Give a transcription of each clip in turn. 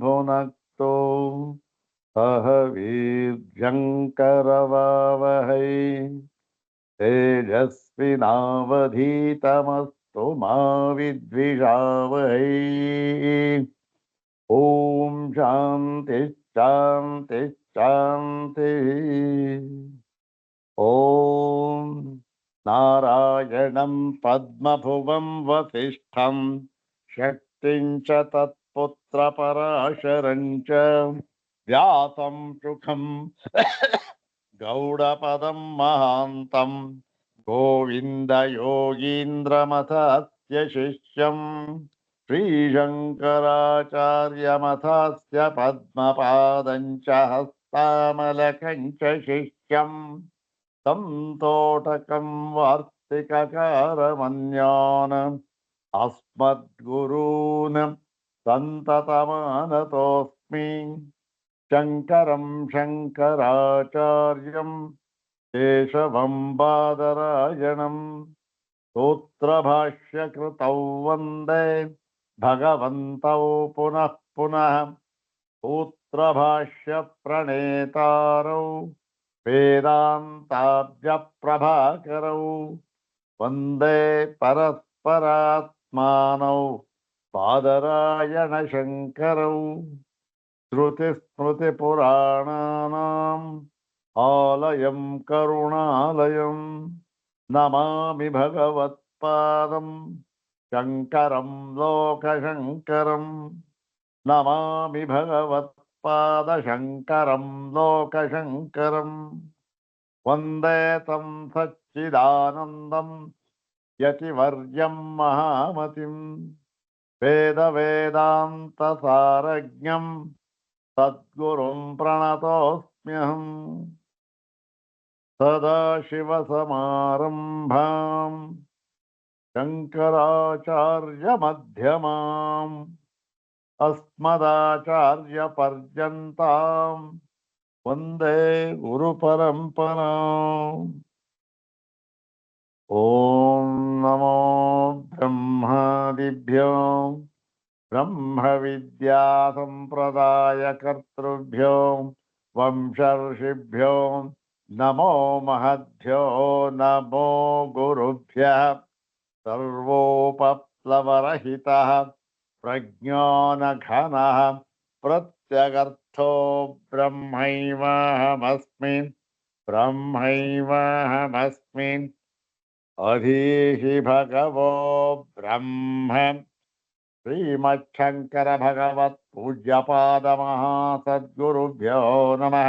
भुनक्तु सह वीर्यङ्करवावहै तेजस्विनावधीतमस्तु मा विद्विषावहै। ओम शांति शांति शांति। ओम नारायणं पद्मभुवं वसिष्ठं शक्तिं च तत्पुत्रपराशरं च व्यासं सुखं गौडपदं महान्तं गोविन्दयोगीन्द्रमथस्य शिष्यं श्रीशङ्कराचार्यमथस्य पद्मपादं च हस्तामलकं च शिष्यम् तोटकं वार्तिककारमन्यान् अस्मद्गुरून् सन्ततमानतोऽस्मि शङ्करं शङ्कराचार्यं केशवं बादरायणं सूत्रभाष्यकृतौ वन्दे भगवन्तौ पुनः पुनः सूत्रभाष्यप्रणेतारौ वेदान्ताभ्यप्रभाकरौ वन्दे परस्परात्मानौ बादरायणशङ्करौ श्रुतिस्मृतिपुराणानाम् आलयं करुणालयं नमामि भगवत्पादं शङ्करं लोकशङ्करम् नमामि भगवत्पादशङ्करं लोकशङ्करम् वन्दे तं सच्चिदानन्दं यतिवर्यं महामतिं वेदवेदान्तसारज्ञं सद्गुरुं प्रणतोऽस्म्यहम् सदाशिवसमारम्भां शङ्कराचार्यमध्यमाम् अस्मदाचार्यपर्यन्तां वन्दे गुरुपरम्पराम्। ॐ नमो ब्रह्मादिभ्यो ब्रह्मविद्यासम्प्रदायकर्तृभ्यो वंशर्षिभ्यो नमो महद्भ्यो नमो गुरुभ्यः सर्वोपप्लवरहितः प्रज्ञानघनः प्रत्यगर्थो ब्रह्मैवाहमस्मि अधीहि भगवो ब्रह्म श्रीमच्छङ्कर भगवत् पूज्यपादमहासद्गुरुभ्यो नमः।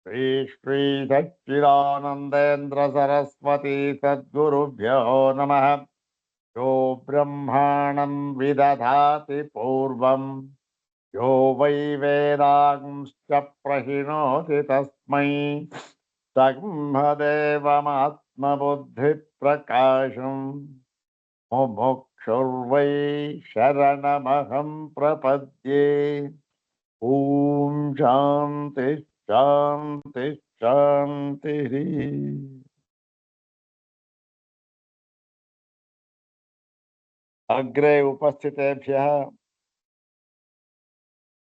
श्री श्री सच्चिदानन्देन्द्र सरस्वती सद्गुरुभ्यो नमः। यो ब्रह्माणं विदधाति पूर्वं यो वै वेदांश्च प्रहिणोति तस्मै ब्रह्मदेवमात्मबुद्धिप्रकाशम् मुमुक्षुर्वै शरणमहं प्रपद्ये। ॐ शान्ति शान्ति शान्तिः। अग्रे उपस्थितेभ्यः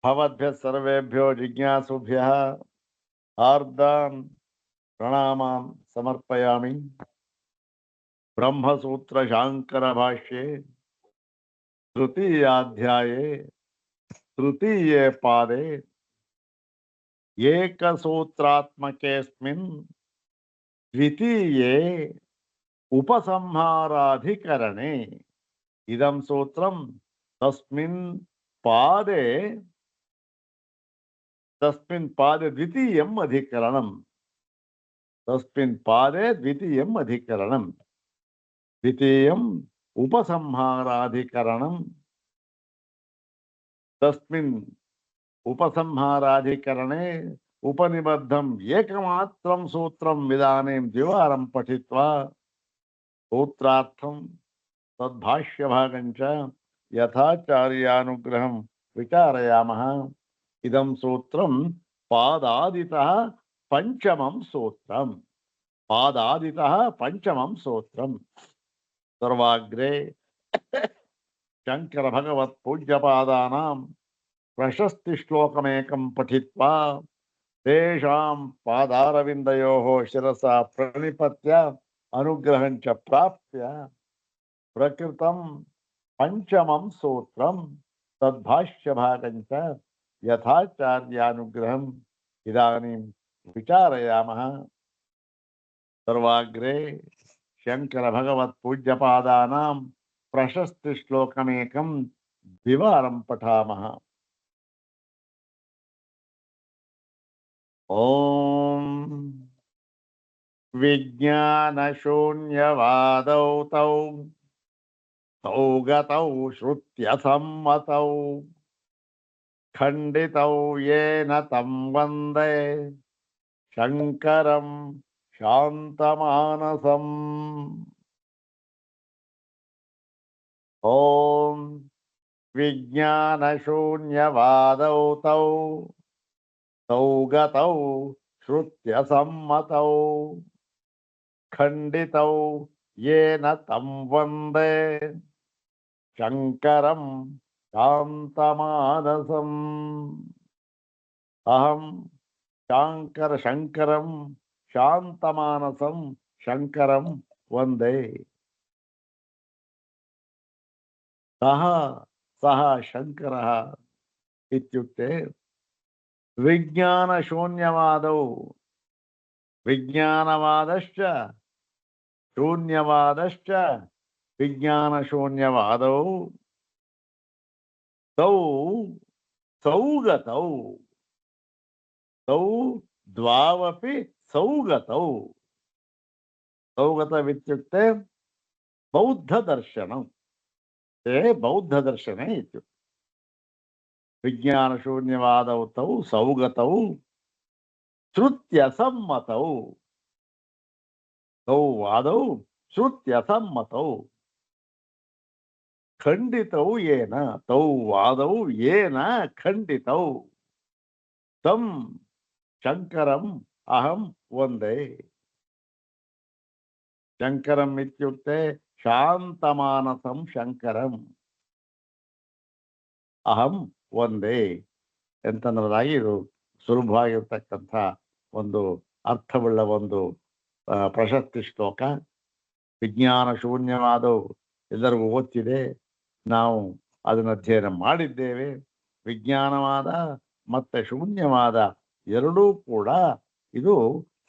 भवद्भ्यः सर्वेभ्यो जिज्ञासुभ्यः हार्दान् प्रणामान् समर्पयामि। ब्रह्मसूत्र शांकर भाष्ये तृतीयाध्याये तृतीये पादे एकसूत्रात्मकेऽस्मिन् द्वितीये उपसंहाराधिकरणे इदं सूत्रं तस्मिन् पादे द्वितीयम् अधिकरणं तस्मिन् पादे द्वितीयम् अधिकरणं द्वितीयम् उपसंहाराधिकरणं तस्मिन् उपसंहाराधिकरणे उपनिबद्धम् एकमात्रं सूत्रं इदानीं द्विवारं पठित्वा सूत्रार्थं तद्भाष्यभागं च यथाचार्यानुग्रहं विचारयामः। इदं सूत्रं पादादितः पंचमं सूत्रं पादादितः पंचमं सूत्रं सर्वाग्रे शंकर भगवत् पूज्यपादानां ಪ್ರಶಸ್ತಿ ಶ್ಲೋಕಮೇಕಂ ಪಠಿತ್ವಾ ತೇಷಾಂ ಪಾದಾರವಿಂದಯೋಃ ಶಿರಸ ಪ್ರಣಿಪತ್ಯ ಅನುಗ್ರಹಂಚ ಪ್ರಾಪ್ಯ ಪ್ರಕೃತಂ ಪಂಚಮಂ ಸೂತ್ರಂ ತದ್ಭಾಷ್ಯ ಭಾಗಂಚ ಯಥಾಚಾರ್ಯಾನುಗ್ರಹಂ ಇದಾನೀಂ ವಿಚಾರಯಾಮಃ. ಸರ್ವಾಗ್ರೆ ಶಂಕರ ಭಗವತ್ ಪೂಜ್ಯಪಾದಾನಾಂ ಪ್ರಶಸ್ತಿ ಶ್ಲೋಕಮೇಕಂ ದ್ವಿವಾರಂ ಪಠಾಮಃ. ಓಂ ವಿಜ್ಞಾನಶೂನ್ಯವಾದೌ ತೌ ತೌ ಗತೌ ಶ್ರುತ್ಯಸಮ್ಮತೌ ಖಂಡಿತೌ ಯೇನ ತಂ ವಂದೇ ಶಂಕರಂ ಶಾಂತಮಾನಸಂ. ಓಂ ವಿಜ್ಞಾನಶೂನ್ಯವಾದೌ ತೌ ತೌ ಗತೌ ಶ್ರುತ್ಯಸಮ್ಮತೌ ಖಂಡಿತೌ ಯೇನ ತಂ ವಂದೇ ಶಂಕರಂ ಶಾಂತಮಾನಸಂ. ಅಹಂ ಶಂಕರಂ ಶಾಂತಮಾನಸಂ ಶಂಕರಂ ವಂದೇ. ಸಹ ಶಂಕರಃ ಇತ್ಯುಕ್ತೆ ವಿಜ್ಞಾನಶೂನ್ಯವಾದೌ ವಿಜ್ಞಾನವಾದಶ್ಚ ಶೂನ್ಯವಾದಶ್ಚ ವಿಜ್ಞಾನಶೂನ್ಯವಾದೌ ತೌ ಸೌಗತೌ ತೌ ದ್ವಾವಪಿ ಸೌಗತೌ. ಸೌಗತವಿತ್ಯುಕ್ತೆ ಬೌದ್ಧದರ್ಶನಂ. ते बौद्धदर्शने इत्युक्ते विज्ञानशून्यवादौ तौ सौगतौ श्रुत्यसम्मतौ. तौ वादौ श्रुत्यसम्मतौ खंडितौ येन. तौ वादौ येन खंडितौ तं शंकरम् अहं वन्दे. शंकरम् इत्युक्ते ಶಾಂತಮಾನಸಂ ಶಂಕರಂ ಅಹಂ ಒಂದೇ ಎಂತನ್ನೋದಾಗಿ ಇದು ಸುಲಭವಾಗಿರ್ತಕ್ಕಂಥ ಒಂದು ಅರ್ಥವುಳ್ಳ ಒಂದು ಪ್ರಶಸ್ತಿ ಶ್ಲೋಕ. ವಿಜ್ಞಾನ ಶೂನ್ಯವಾದವು ಎಲ್ಲರಿಗೂ ಗೊತ್ತಿದೆ, ನಾವು ಅದನ್ನು ಅಧ್ಯಯನ ಮಾಡಿದ್ದೇವೆ. ವಿಜ್ಞಾನವಾದ ಮತ್ತೆ ಶೂನ್ಯವಾದ ಎರಡೂ ಕೂಡ ಇದು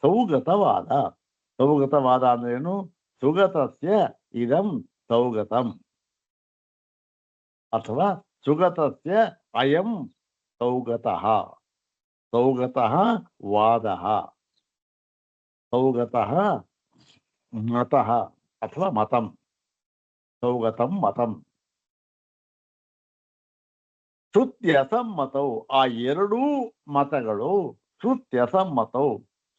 ಸೌಗತವಾದ. ಸೌಗತವಾದ ಅಂದ್ರೇನು? ಸುಗತಸ್ಯ ಇದಂ ಸೌಗತಂ ಅಥವಾ ಸುಗತಸ್ಯ ಅಯಂ ಸೌಗತಃ. ಸೌಗತಃ ವಾದಃ, ಸೌಗತಃ ಮತಃ ಅಥವಾ ಮತಂ. ಸೌಗತಂ ಮತಂ. ಶ್ರುತ್ಯಸಮ್ಮತೌ ಆ ಎರಡೂ ಮತಗಳು ಶ್ರುತ್ಯಸಮ್ಮತೌ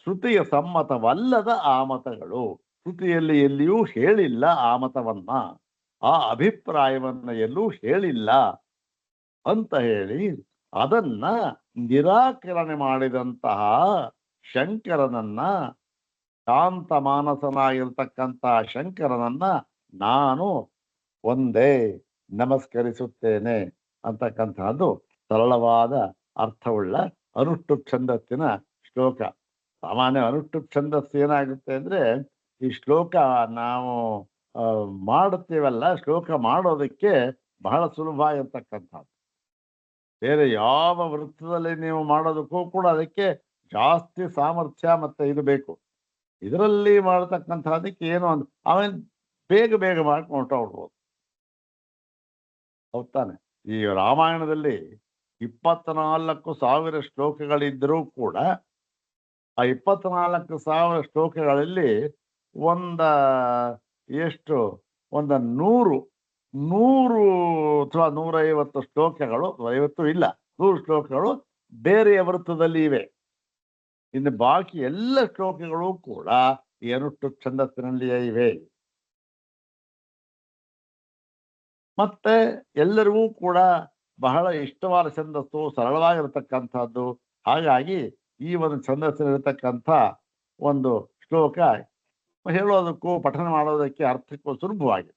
ಶ್ರುತಿಯ ಸಮ್ಮತವಲ್ಲದ ಆ ಮತಗಳು. ಶ್ರುತಿಯಲ್ಲಿ ಎಲ್ಲಿಯೂ ಹೇಳಿಲ್ಲ ಆ ಮತವನ್ನ, ಆ ಅಭಿಪ್ರಾಯವನ್ನ ಎಲ್ಲೂ ಹೇಳಿಲ್ಲ ಅಂತ ಹೇಳಿ ಅದನ್ನ ನಿರಾಕರಣೆ ಮಾಡಿದಂತಹ ಶಂಕರನನ್ನ, ಶಾಂತ ಮಾನಸನಾಗಿರ್ತಕ್ಕಂತಹ ಶಂಕರನನ್ನ ನಾನು ಒಂದೇ ನಮಸ್ಕರಿಸುತ್ತೇನೆ ಅಂತಕ್ಕಂತಹದ್ದು ಸರಳವಾದ ಅರ್ಥವುಳ್ಳ ಅನುಷ್ಠುಪ್ ಛಂದಸ್ಸಿನ ಶ್ಲೋಕ. ಸಾಮಾನ್ಯ ಅನುಷ್ಠುಪ್ ಛಂದಸ್ಸು ಏನಾಗುತ್ತೆ ಅಂದ್ರೆ, ಈ ಶ್ಲೋಕ ನಾವು ಮಾಡುತ್ತೇವಲ್ಲ, ಶ್ಲೋಕ ಮಾಡೋದಕ್ಕೆ ಬಹಳ ಸುಲಭ ಆಗಿರ್ತಕ್ಕಂಥದ್ದು. ಬೇರೆ ಯಾವ ವೃತ್ತದಲ್ಲಿ ನೀವು ಮಾಡೋದಕ್ಕೂ ಕೂಡ ಅದಕ್ಕೆ ಜಾಸ್ತಿ ಸಾಮರ್ಥ್ಯ ಮತ್ತೆ ಇದು ಬೇಕು. ಇದರಲ್ಲಿ ಮಾಡತಕ್ಕಂಥದಕ್ಕೆ ಏನು ಅಂತ ಆಮೇಲೆ ಬೇಗ ಬೇಗ ಮಾಡ್ಕೊಂಡು ಹೊರಟೋಗ್ಬೋದು. ಹೌದಾನೆ? ಈ ರಾಮಾಯಣದಲ್ಲಿ 24,000 ಶ್ಲೋಕಗಳಿದ್ದರೂ ಕೂಡ ಆ 24,000 ಶ್ಲೋಕಗಳಲ್ಲಿ ಎಷ್ಟು 100 ಅಥವಾ 150 ಶ್ಲೋಕಗಳು, 50 ಇಲ್ಲ 100 ಶ್ಲೋಕಗಳು ಬೇರೆಯ ವೃತ್ತದಲ್ಲಿ ಇವೆ. ಇನ್ನು ಬಾಕಿ ಎಲ್ಲ ಶ್ಲೋಕಗಳು ಕೂಡ ಈ ಅನುಷ್ಠುಪ್ ಛಂದಸ್ಸಿನಲ್ಲಿಯೇ ಇವೆ. ಮತ್ತೆ ಎಲ್ಲರಿಗೂ ಕೂಡ ಬಹಳ ಇಷ್ಟವಾದ ಛಂದಸ್ಸು, ಸರಳವಾಗಿರತಕ್ಕಂಥದ್ದು. ಹಾಗಾಗಿ ಈ ಒಂದು ಛಂದಸ್ಸಿನಲ್ಲಿರತಕ್ಕಂಥ ಒಂದು ಶ್ಲೋಕ ಹೇಳೋದಕ್ಕೂ ಪಠನ ಮಾಡೋದಕ್ಕೆ ಅರ್ಥಕ್ಕೂ ಸುಲಭವಾಗಿದೆ.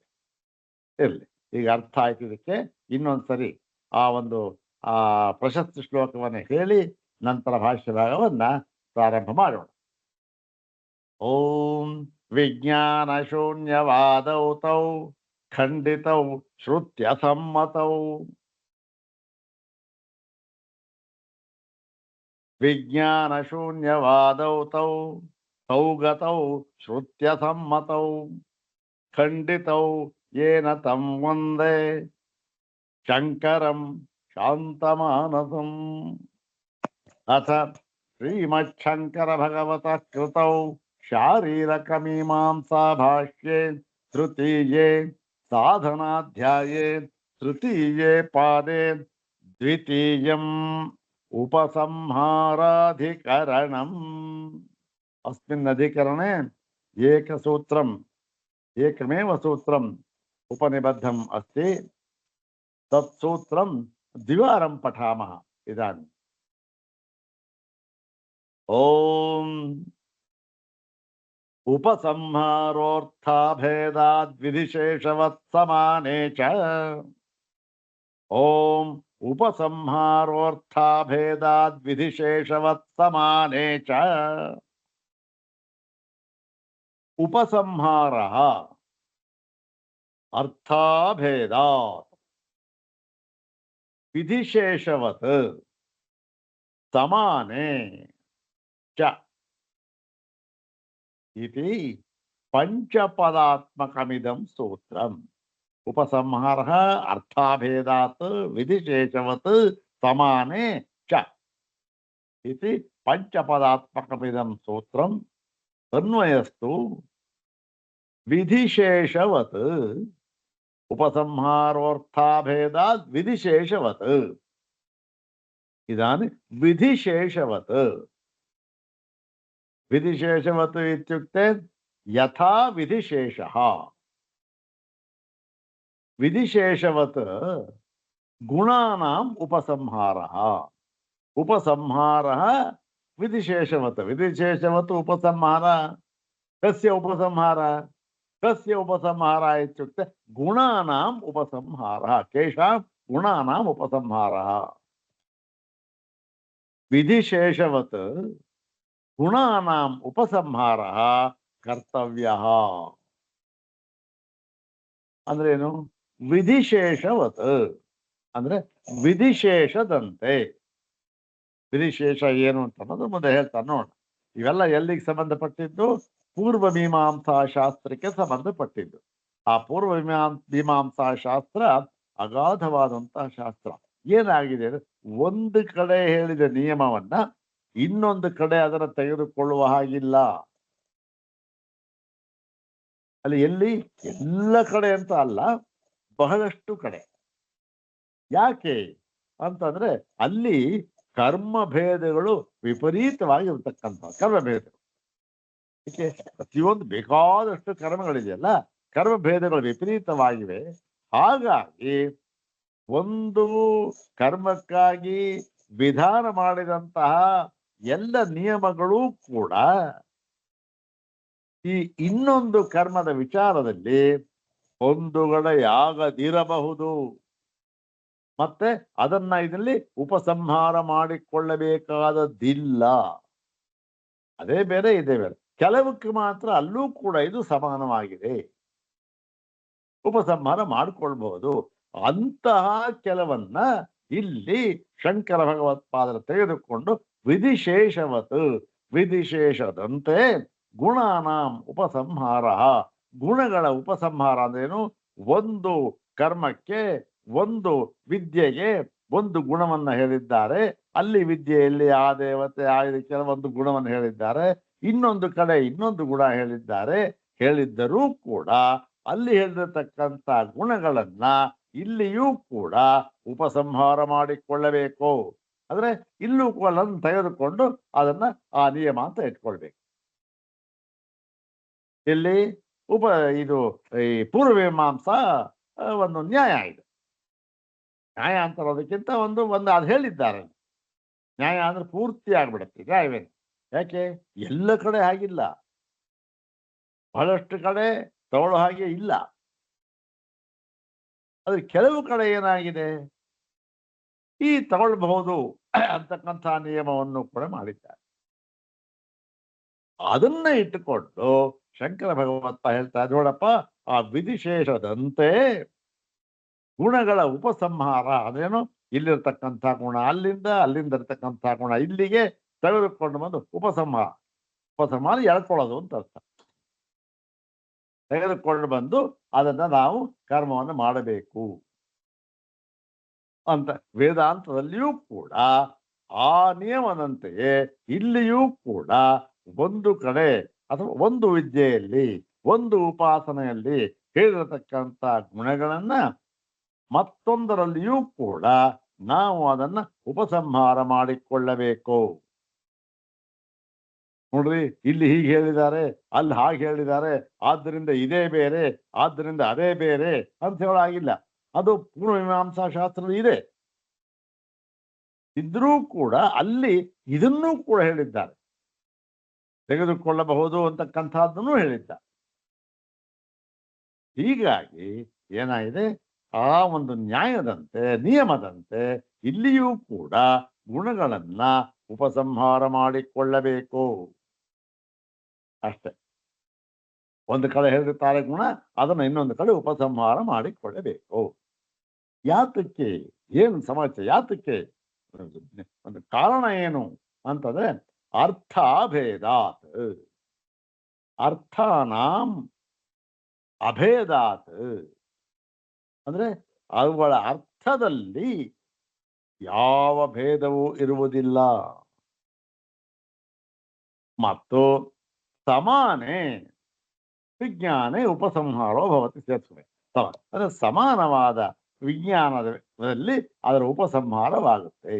ಇರಲಿ, ಈಗ ಅರ್ಥ ಆಯ್ತು. ಇದಕ್ಕೆ ಇನ್ನೊಂದ್ಸರಿ ಆ ಒಂದು ಆ ಪ್ರಶಸ್ತಿ ಶ್ಲೋಕವನ್ನು ಹೇಳಿ ನಂತರ ಭಾಷ್ಯ ಭಾಗವನ್ನ ಪ್ರಾರಂಭ ಮಾಡೋಣ. ಓಂ ವಿಜ್ಞಾನ ಶೂನ್ಯವಾದೌ ತೌ ಖಂಡಿತೌ ಶ್ರುತ್ಯ ಸಮ್ಮತೌ ವಿಜ್ಞಾನ ಶೂನ್ಯವಾದೌ ತೌ ಸೌಗತೌ ಶ್ರುತ್ಯ ಸಮ್ಮತೌ ಖಂಡಿತೌ ಯೇನ ತಂ ವಂದೇ ಶಂಕರಂ ಶಾಂತಮಾನಸಂ. ಅಥ ಶ್ರೀಮಚ್ಛಂಕರ ಭಗವತಃ ಕೃತೌ ಶಾರೀರಕಮೀಮಾಂಸಾ ಭಾಷ್ಯೇ ತೃತೀಯೇ ಸಾಧನಾಧ್ಯಾಯೇ ತೃತೀಯೇ ಪಾದೇ ದ್ವಿತೀಯಂ ಉಪಸಂಹಾರಾಧಿಕರಣಂ. ಅಸ್ಮಿನ್ ಅಧಿಕರಣೆ ಏಕಸೂತ್ರಂ ಏಕಮೇವ ಸೂತ್ರಂ ಉಪನಿಬದ್ಧಂ ಅಸ್ತಿ. ತತ್ಸೂತ್ರಂ ದ್ವಿವಾರಂ ಪಠಾಮಃ ಇದಾनीम्. ಓಂ ಉಪಸಂಹಾರೋರ್ಥಾಭೇದಾದ್ವಿಧಿಶೇಷವತ್ ಸಮಾನೇ ಚ. ಓಂ ಉಪಸಂಹಾರೋರ್ಥಾಭೇದಾದ್ವಿಧಿಶೇಷವತ್ ಸಮಾನೇ ಚ. ಉಪಸಂಹಾರಃ ಅರ್ಥಾಭೇದಾತ್ ವಿಧಿಶೇಷವತ್ ಸಮಾನೇ ಚ ಇತಿ ಪಂಚಪದಾತ್ಮಕಮಿದಂ ಸೂತ್ರಂ. ಉಪಸಂಹಾರಃ ಅರ್ಥಾಭೇದಾತ್ ವಿಧಿಶೇಷವತ್ ಸಮಾನೇ ಚ ಇತಿ ಪಂಚಪದಾತ್ಮಕಮಿದಂ ಸೂತ್ರಂ. ಅನ್ವಯಸ್ತು ವಿಧಿಶೇಷವತ್ ಉಪಸಂಹಾರೋರ್ಥಾಭೇದಾತ್ ವಿಧಿಶೇಷವತ್. ಇದಾನಿ ವಿಧಿಶೇಷವತ್. ವಿಧಿಶೇಷವತ್ ಇತ್ಯುಕ್ತೆ ಯಥಾ ವಿಧಿಶೇಷಃ. ವಿಧಿಶೇಷವತ್ ಗುಣಾನಾಂ ಉಪಸಂಹಾರಃ. ಉಪಸಂಹಾರಃ ವಿಧಿಶೇಷವತ್. ವಿಧಿಶೇಷವತ್ ಉಪಸಂಹಾರ. ಕಸ್ಯ ಉಪಸಂಹಾರ? ಕಸ್ಯ ಉಪಸಂಹಾರ ಇತ್ಯುಕ್ತೆ ಗುಣಾನಾಂ ಉಪಸಂಹಾರಃ. ಕೇಷಾಂ ಗುಣಾನಾಂ ಉಪಸಂಹಾರಃ. ವಿಧಿಶೇಷವತ್ ಗುಣಾನಾಂ ಉಪಸಂಹಾರಃ ಕರ್ತವ್ಯಃ. ಅಂದ್ರೇನು? ವಿಧಿಶೇಷವತ್ ಅಂದ್ರೆ ವಿಧಿಶೇಷದಂತೆ. ವಿಧಿಶೇಷ ಏನು ಅಂತ ಅನ್ನೋದು ಮುಂದೆ ಹೇಳ್ತಾರೆ ನೋಡ. ಇವೆಲ್ಲ ಎಲ್ಲಿಗೆ ಸಂಬಂಧಪಟ್ಟಿದ್ದು? ಪೂರ್ವ ಮೀಮಾಂಸಾ ಶಾಸ್ತ್ರಕ್ಕೆ ಸಂಬಂಧಪಟ್ಟಿದ್ದು. ಆ ಪೂರ್ವ ಮೀಮಾಂಸಾ ಶಾಸ್ತ್ರ ಅಗಾಧವಾದಂತಹ ಶಾಸ್ತ್ರ. ಏನಾಗಿದೆ, ಒಂದು ಕಡೆ ಹೇಳಿದ ನಿಯಮವನ್ನ ಇನ್ನೊಂದು ಕಡೆ ಅದನ್ನು ತೆಗೆದುಕೊಳ್ಳುವ ಹಾಗಿಲ್ಲ. ಅಲ್ಲಿ ಎಲ್ಲಿ ಎಲ್ಲ ಕಡೆ ಅಂತ ಅಲ್ಲ, ಬಹಳಷ್ಟು ಕಡೆ. ಯಾಕೆ ಅಂತಂದ್ರೆ ಅಲ್ಲಿ ಕರ್ಮಭೇದಗಳು ವಿಪರೀತವಾಗಿರ್ತಕ್ಕಂಥ ಕರ್ಮಭೇದಗಳು. ಏಕೆ? ಪ್ರತಿಯೊಂದು ಬೇಕಾದಷ್ಟು ಕರ್ಮಗಳಿದೆಯಲ್ಲ, ಕರ್ಮಭೇದಗಳು ವಿಪರೀತವಾಗಿವೆ. ಹಾಗಾಗಿ ಒಂದು ಕರ್ಮಕ್ಕಾಗಿ ವಿಧಾನ ಮಾಡಿದಂತಹ ಎಲ್ಲ ನಿಯಮಗಳೂ ಕೂಡ ಈ ಇನ್ನೊಂದು ಕರ್ಮದ ವಿಚಾರದಲ್ಲಿ ಹೊಂದುಗಡೆಯಾಗದಿರಬಹುದು. ಮತ್ತೆ ಅದನ್ನ ಇದರಲ್ಲಿ ಉಪಸಂಹಾರ ಮಾಡಿಕೊಳ್ಳಬೇಕಾದದ್ದಿಲ್ಲ. ಅದೇ ಬೇರೆ, ಇದೇ ಬೇರೆ. ಕೆಲವಕ್ಕೆ ಮಾತ್ರ ಅಲ್ಲೂ ಕೂಡ ಇದು ಸಮಾನವಾಗಿದೆ, ಉಪಸಂಹಾರ ಮಾಡಿಕೊಳ್ಬಹುದು. ಅಂತಹ ಕೆಲವನ್ನ ಇಲ್ಲಿ ಶಂಕರ ಭಗವತ್ಪಾದರು ತೆಗೆದುಕೊಂಡು ವಿಧಿಶೇಷವತ್, ವಿಧಿಶೇಷದಂತೆ ಗುಣಾನಾಂ ಉಪಸಂಹಾರ. ಗುಣಗಳ ಉಪಸಂಹಾರ ಅಂದ್ರೇನು? ಒಂದು ಕರ್ಮಕ್ಕೆ, ಒಂದು ವಿದ್ಯೆಗೆ ಒಂದು ಗುಣವನ್ನ ಹೇಳಿದ್ದಾರೆ. ಅಲ್ಲಿ ವಿದ್ಯೆಯಲ್ಲಿ ಆ ದೇವತೆ ಆ ಕೆಲವೊಂದು ಗುಣವನ್ನು ಹೇಳಿದ್ದಾರೆ. ಇನ್ನೊಂದು ಕಡೆ ಇನ್ನೊಂದು ಗುಣ ಹೇಳಿದ್ದಾರೆ. ಹೇಳಿದ್ದರೂ ಕೂಡ ಅಲ್ಲಿ ಹೇಳಿರತಕ್ಕಂಥ ಗುಣಗಳನ್ನ ಇಲ್ಲಿಯೂ ಕೂಡ ಉಪಸಂಹಾರ ಮಾಡಿಕೊಳ್ಳಬೇಕು. ಅಂದ್ರೆ ಇಲ್ಲೂ ಕೂಡ ತೆಗೆದುಕೊಂಡು ಅದನ್ನ ಆ ನಿಯಮ ಅಂತ ಇಟ್ಕೊಳ್ಬೇಕು. ಇಲ್ಲಿ ಇದು ಈ ಪೂರ್ವಮೀಮಾಂಸಾ ಒಂದು ನ್ಯಾಯ ಇದೆ. ನ್ಯಾಯ ಅಂತ ಅನ್ನೋದಕ್ಕಿಂತ ಒಂದು ಅದು ಹೇಳಿದ್ದಾರೆ. ನ್ಯಾಯ ಅಂದ್ರೆ ಪೂರ್ತಿ ಆಗ್ಬಿಡುತ್ತೆ, ನ್ಯಾಯವೇನು. ಯಾಕೆ? ಎಲ್ಲ ಕಡೆ ಹಾಗಿಲ್ಲ, ಬಹಳಷ್ಟು ಕಡೆ ತಗೊಳ್ಳೋ ಹಾಗೆ ಇಲ್ಲ. ಆದ್ರೆ ಕೆಲವು ಕಡೆ ಏನಾಗಿದೆ, ಈ ತಗೊಳ್ಬಹುದು ಅಂತಕ್ಕಂಥ ನಿಯಮವನ್ನು ಕೂಡ ಮಾಡಿದ್ದಾರೆ. ಅದನ್ನ ಇಟ್ಟುಕೊಂಡು ಶಂಕರ ಭಗವತ್ತ ಹೇಳ್ತಾರೆ, ನೋಡಪ್ಪ, ಆ ವಿಧಿಶೇಷದಂತೆ ಗುಣಗಳ ಉಪಸಂಹಾರ ಅದೇನು, ಇಲ್ಲಿರ್ತಕ್ಕಂಥ ಗುಣ ಅಲ್ಲಿಂದ, ಅಲ್ಲಿಂದ ಇರ್ತಕ್ಕಂಥ ಗುಣ ಇಲ್ಲಿಗೆ ತೆಗೆದುಕೊಂಡು ಬಂದು ಉಪಸಂಹಾರ. ಉಪಸಂಹಾರ ಎಳ್ಕೊಳ್ಳೋದು ಅಂತ ಅರ್ಥ. ತೆಗೆದುಕೊಂಡು ಬಂದು ಅದನ್ನ ನಾವು ಕರ್ಮವನ್ನು ಮಾಡಬೇಕು ಅಂತ ವೇದಾಂತದಲ್ಲಿಯೂ ಕೂಡ ಆ ನಿಯಮದಂತೆಯೇ ಇಲ್ಲಿಯೂ ಕೂಡ ಒಂದು ಕಡೆ ಅಥವಾ ಒಂದು ವಿದ್ಯೆಯಲ್ಲಿ, ಒಂದು ಉಪಾಸನೆಯಲ್ಲಿ ಹೇಳಿರತಕ್ಕಂಥ ಗುಣಗಳನ್ನ ಮತ್ತೊಂದರಲ್ಲಿಯೂ ಕೂಡ ನಾವು ಅದನ್ನ ಉಪಸಂಹಾರ ಮಾಡಿಕೊಳ್ಳಬೇಕು. ನೋಡ್ರಿ, ಇಲ್ಲಿ ಹೀಗೆ ಹೇಳಿದ್ದಾರೆ, ಅಲ್ಲಿ ಹಾಗೆ ಹೇಳಿದ್ದಾರೆ, ಆದ್ದರಿಂದ ಇದೇ ಬೇರೆ, ಆದ್ದರಿಂದ ಅದೇ ಬೇರೆ ಅಂತ ಹೇಳಾಗಿಲ್ಲ. ಅದು ಪೂರ್ವಮೀಮಾಂಸಾ ಶಾಸ್ತ್ರ ಇದೆ. ಇದ್ರೂ ಕೂಡ ಅಲ್ಲಿ ಇದನ್ನೂ ಕೂಡ ಹೇಳಿದ್ದಾರೆ, ತೆಗೆದುಕೊಳ್ಳಬಹುದು ಅಂತಕ್ಕಂಥದ್ದನ್ನು ಹೇಳಿದ್ದ. ಹೀಗಾಗಿ ಏನಾಗಿದೆ, ಆ ಒಂದು ನ್ಯಾಯದಂತೆ, ನಿಯಮದಂತೆ ಇಲ್ಲಿಯೂ ಕೂಡ ಗುಣಗಳನ್ನ ಉಪಸಂಹಾರ ಮಾಡಿಕೊಳ್ಳಬೇಕು ಅಷ್ಟೆ. ಒಂದು ಕಡೆ ಹೇಳಿರ್ತಾರೆ ಗುಣ, ಅದನ್ನು ಇನ್ನೊಂದು ಕಡೆ ಉಪಸಂಹಾರ ಮಾಡಿಕೊಳ್ಳಬೇಕು. ಯಾತಕ್ಕೆ, ಏನು ಸಮಾಚಾರ, ಯಾತಕ್ಕೆ, ಒಂದು ಕಾರಣ ಏನು ಅಂತಂದ್ರೆ ಅರ್ಥಾಭೇದಾತ್, ಅರ್ಥಾನಾಂ ಅಭೇದಾತ್, ಅಂದ್ರೆ ಅವುಗಳ ಅರ್ಥದಲ್ಲಿ ಯಾವ ಭೇದವೂ ಇರುವುದಿಲ್ಲ. ಮತ್ತು ಸಮಾನೇ ವಿಜ್ಞಾನೇ ಉಪಸಂಹಾರೋ ಭವತಿ ಸೇರಿಸುವೆ. ಅಂದ್ರೆ ಸಮಾನವಾದ ವಿಜ್ಞಾನದಲ್ಲಿ ಅದರ ಉಪಸಂಹಾರವಾಗುತ್ತೆ.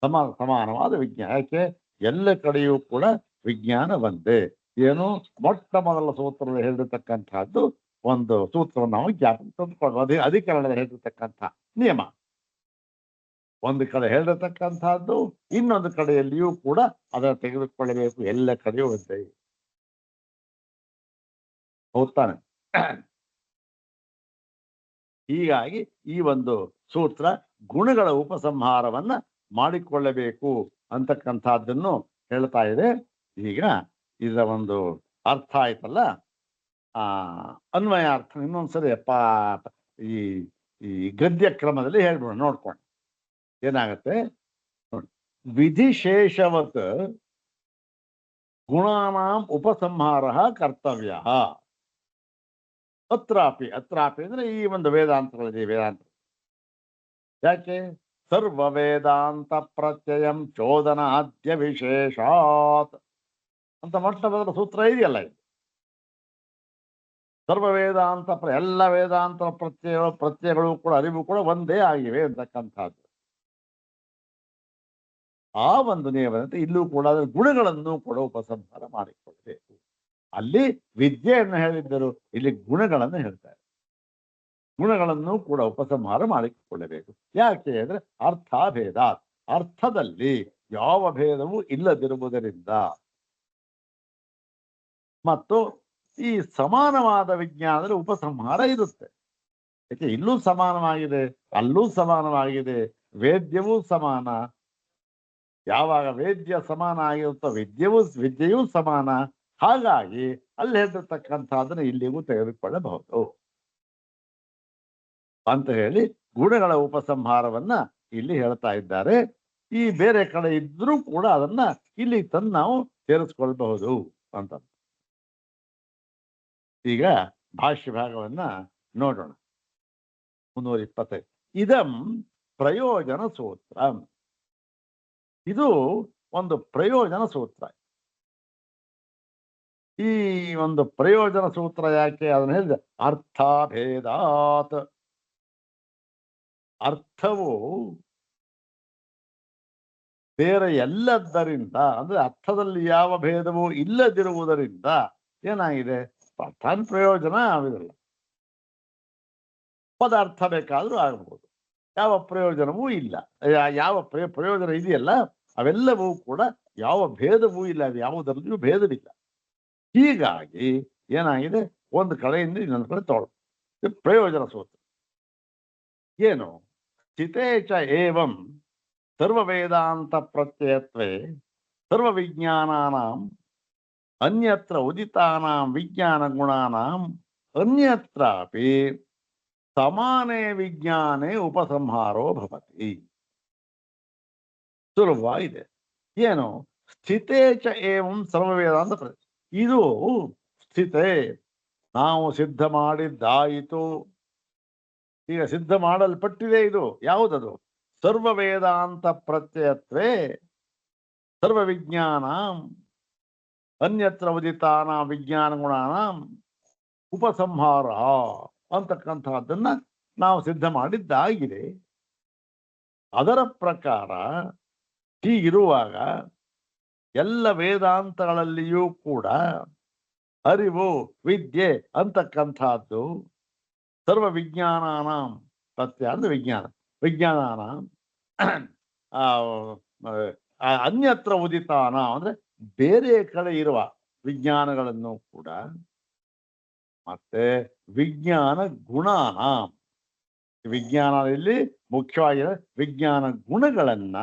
ಸಮಾನವಾದ ವಿಜ್ಞಾನ. ಯಾಕೆ, ಎಲ್ಲ ಕಡೆಯೂ ಕೂಡ ವಿಜ್ಞಾನ ಒಂದೇ. ಏನು, ಮೊಟ್ಟ ಮೊದಲ ಸೂತ್ರದಲ್ಲಿ ಹೇಳಿರ್ತಕ್ಕಂಥದ್ದು ಒಂದು ಸೂತ್ರವನ್ನು ನಾವು ಜ್ಞಾಪಕ ತಂದುಕೊಳ್ಳುವ ಅಧಿಕರಣದಲ್ಲಿ ಹೇಳಿರ್ತಕ್ಕಂಥ ನಿಯಮ. ಒಂದು ಕಡೆ ಹೇಳಿರ್ತಕ್ಕಂಥದ್ದು ಇನ್ನೊಂದು ಕಡೆಯಲ್ಲಿಯೂ ಕೂಡ ಅದನ್ನು ತೆಗೆದುಕೊಳ್ಳಬೇಕು. ಎಲ್ಲ ಕಡೆಯೂ ಒಂದೇ. ಹೌದಾನೆ? ಹೀಗಾಗಿ ಈ ಒಂದು ಸೂತ್ರ ಗುಣಗಳ ಉಪಸಂಹಾರವನ್ನ ಮಾಡಿಕೊಳ್ಳಬೇಕು ಅಂತಕ್ಕಂಥದ್ದನ್ನು ಹೇಳ್ತಾ ಇದೆ. ಈಗ ಇದರ ಒಂದು ಅರ್ಥ ಆಯ್ತಲ್ಲ, ಅನ್ವಯ ಅರ್ಥ ಇನ್ನೊಂದ್ಸರಿ ಈ ಈ ಗದ್ಯ ಕ್ರಮದಲ್ಲಿ ಹೇಳ್ಬಿಡೋಣ, ನೋಡ್ಕೊಂಡು ಏನಾಗತ್ತೆ ನೋಡಿ. ವಿಧಿಶೇಷವತ್ ಗುಣಾನಾಂ ಉಪಸಂಹಾರ ಕರ್ತವ್ಯ. ಅತ್ರಾಪಿ ಅಂದ್ರೆ ಈ ಒಂದು ವೇದಾಂತಗಳಿದೆ. ವೇದಾಂತ ಯಾಕೆ, ಸರ್ವ ವೇದಾಂತ ಪ್ರತ್ಯಯಂ ಚೋದನಾದ್ಯ ವಿಶೇಷಾತ್ ಅಂತ ಮೊಟ್ಟ ಮೊದಲ ಸೂತ್ರ ಇದೆಯಲ್ಲ. ಇದು ಸರ್ವ ವೇದಾಂತ, ಎಲ್ಲ ವೇದಾಂತ ಪ್ರತ್ಯಯಗಳು ಕೂಡ, ಅರಿವು ಕೂಡ ಒಂದೇ ಆಗಿವೆ ಅಂತಕ್ಕಂಥದ್ದು. ಆ ಒಂದು ನಿಯಮದಂತೆ ಇಲ್ಲೂ ಕೂಡ ಅದರ ಗುಣಗಳನ್ನು ಕೂಡ ಉಪಸಂಹಾರ ಮಾಡಿಕೊಳ್ಳಬೇಕು. ಅಲ್ಲಿ ವಿದ್ಯೆಯನ್ನು ಹೇಳಿದ್ದರು, ಇಲ್ಲಿ ಗುಣಗಳನ್ನು ಹೇಳ್ತಾರೆ. ಗುಣಗಳನ್ನು ಕೂಡ ಉಪಸಂಹಾರ ಮಾಡಿಕೊಳ್ಳಬೇಕು. ಯಾಕೆ ಅಂದ್ರೆ ಅರ್ಥಾಭೇದ, ಅರ್ಥದಲ್ಲಿ ಯಾವ ಭೇದವೂ ಇಲ್ಲದಿರುವುದರಿಂದ. ಮತ್ತು ಈ ಸಮಾನವಾದ ವಿಜ್ಞಾನದಲ್ಲಿ ಉಪಸಂಹಾರ ಇರುತ್ತೆ. ಯಾಕೆ, ಇಲ್ಲೂ ಸಮಾನವಾಗಿದೆ, ಅಲ್ಲೂ ಸಮಾನವಾಗಿದೆ. ವೇದ್ಯವೂ ಸಮಾನ. ಯಾವಾಗ ವೇದ್ಯ ಸಮಾನ ಆಗಿರುತ್ತೋ ವಿದ್ಯೆಯೂ ಸಮಾನ. ಹಾಗಾಗಿ ಅಲ್ಲಿ ಹೇಳಿರ್ತಕ್ಕಂಥದ್ದನ್ನು ಇಲ್ಲಿಗೂ ತೆಗೆದುಕೊಳ್ಳಬಹುದು ಅಂತ ಹೇಳಿ ಗುಣಗಳ ಉಪಸಂಹಾರವನ್ನ ಇಲ್ಲಿ ಹೇಳ್ತಾ ಇದ್ದಾರೆ. ಈ ಬೇರೆ ಕಡೆ ಇದ್ರೂ ಕೂಡ ಅದನ್ನ ಇಲ್ಲಿ ತಂದು ನಾವು ಸೇರಿಸ್ಕೊಳ್ಬಹುದು ಅಂತ. ಈಗ ಭಾಷ್ಯ ಭಾಗವನ್ನ ನೋಡೋಣ. 325. ಇದಂ ಪ್ರಯೋಜನ ಸೂತ್ರ. ಇದು ಒಂದು ಪ್ರಯೋಜನ ಸೂತ್ರ. ಈ ಒಂದು ಪ್ರಯೋಜನ ಸೂತ್ರ ಯಾಕೆ ಅದನ್ನ ಹೇಳಿದೆ, ಅರ್ಥಾಭೇದಾತ್. ಅರ್ಥವು ಬೇರೆ ಎಲ್ಲದರಿಂದ, ಅಂದ್ರೆ ಅರ್ಥದಲ್ಲಿ ಯಾವ ಭೇದವೂ ಇಲ್ಲದಿರುವುದರಿಂದ ಏನಾಗಿದೆ, ಅರ್ಥಾನ್ ಪ್ರಯೋಜನ ಆಗುವುದಿಲ್ಲ. ಪದಾರ್ಥ ಬೇಕಾದ್ರೂ ಆಗಬಹುದು, ಯಾವ ಪ್ರಯೋಜನವೂ ಇಲ್ಲ. ಯಾವ ಪ್ರಯೋಜನ ಇದೆಯಲ್ಲ ಅವೆಲ್ಲವೂ ಕೂಡ ಯಾವ ಭೇದವೂ ಇಲ್ಲ, ಅದು ಯಾವುದರಲ್ಲಿಯೂ ಭೇದವಿಲ್ಲ. ಹೀಗಾಗಿ ಏನಾಗಿದೆ, ಒಂದು ಕಡೆಯಿಂದ ಇನ್ನೊಂದು ಕಡೆ ತಗೊಳ್ಳುತ್ತೆ. ಪ್ರಯೋಜನ ಸೂತ್ರ ಏನು, ಸ್ಥಿತೇ ಚ ಏವಂ ಸರ್ವವೇದಾಂತ ಪ್ರತ್ಯಯತ್ವೇ ಸರ್ವವಿಜ್ಞಾನಾನಾಂ ಅನ್ಯತ್ರ ಉದಿತಾನಾಂ ವಿಜ್ಞಾನಗುಣಾನಾಂ ಅನ್ಯತ್ರಾಪಿ ಸಮಾನೇ ವಿಜ್ಞಾನೇ ಉಪಸಂಹಾರೋ ಭವತಿ. ಸುಲಭವಾಗಿದೆ. ಏನು? ಸ್ಥಿತೇ ಚ ಏವಂ ಸರ್ವವೇದಾಂತ ಇದು ಸ್ಥಿತೆ, ನಾವು ಸಿದ್ಧ ಮಾಡಿದ್ದಾಯಿತು, ಈಗ ಸಿದ್ಧ ಮಾಡಲ್ಪಟ್ಟಿದೆ. ಇದು ಯಾವುದದು? ಸರ್ವ ವೇದಾಂತ ಪ್ರತ್ಯಯತ್ವೇ ಸರ್ವ ವಿಜ್ಞಾನ ಅನ್ಯತ್ರ ಉದಿತಾನ ವಿಜ್ಞಾನ ಗುಣಾನಾಂ ಉಪಸಂಹಾರ ಅಂತಕ್ಕಂಥದ್ದನ್ನ ನಾವು ಸಿದ್ಧ ಮಾಡಿದ್ದಾಗಿದೆ. ಅದರ ಪ್ರಕಾರ ಹೀಗಿರುವಾಗ ಎಲ್ಲ ವೇದಾಂತಗಳಲ್ಲಿಯೂ ಕೂಡ ಅರಿವು, ವಿದ್ಯೆ ಅಂತಕ್ಕಂಥದ್ದು ಸರ್ವ ವಿಜ್ಞಾನಾನಾಂ ಪ್ರತ್ಯಯ ಅಂದ್ರೆ ವಿಜ್ಞಾನ, ವಿಜ್ಞಾನಾನಾಂ ಅನ್ಯತ್ರ ಉದಿತಾನ ಅಂದ್ರೆ ಬೇರೆ ಕಡೆ ಇರುವ ವಿಜ್ಞಾನಗಳನ್ನು ಕೂಡ, ಮತ್ತೆ ವಿಜ್ಞಾನ ಗುಣಾನ, ವಿಜ್ಞಾನದಲ್ಲಿ ಮುಖ್ಯವಾಗಿ ವಿಜ್ಞಾನ ಗುಣಗಳನ್ನ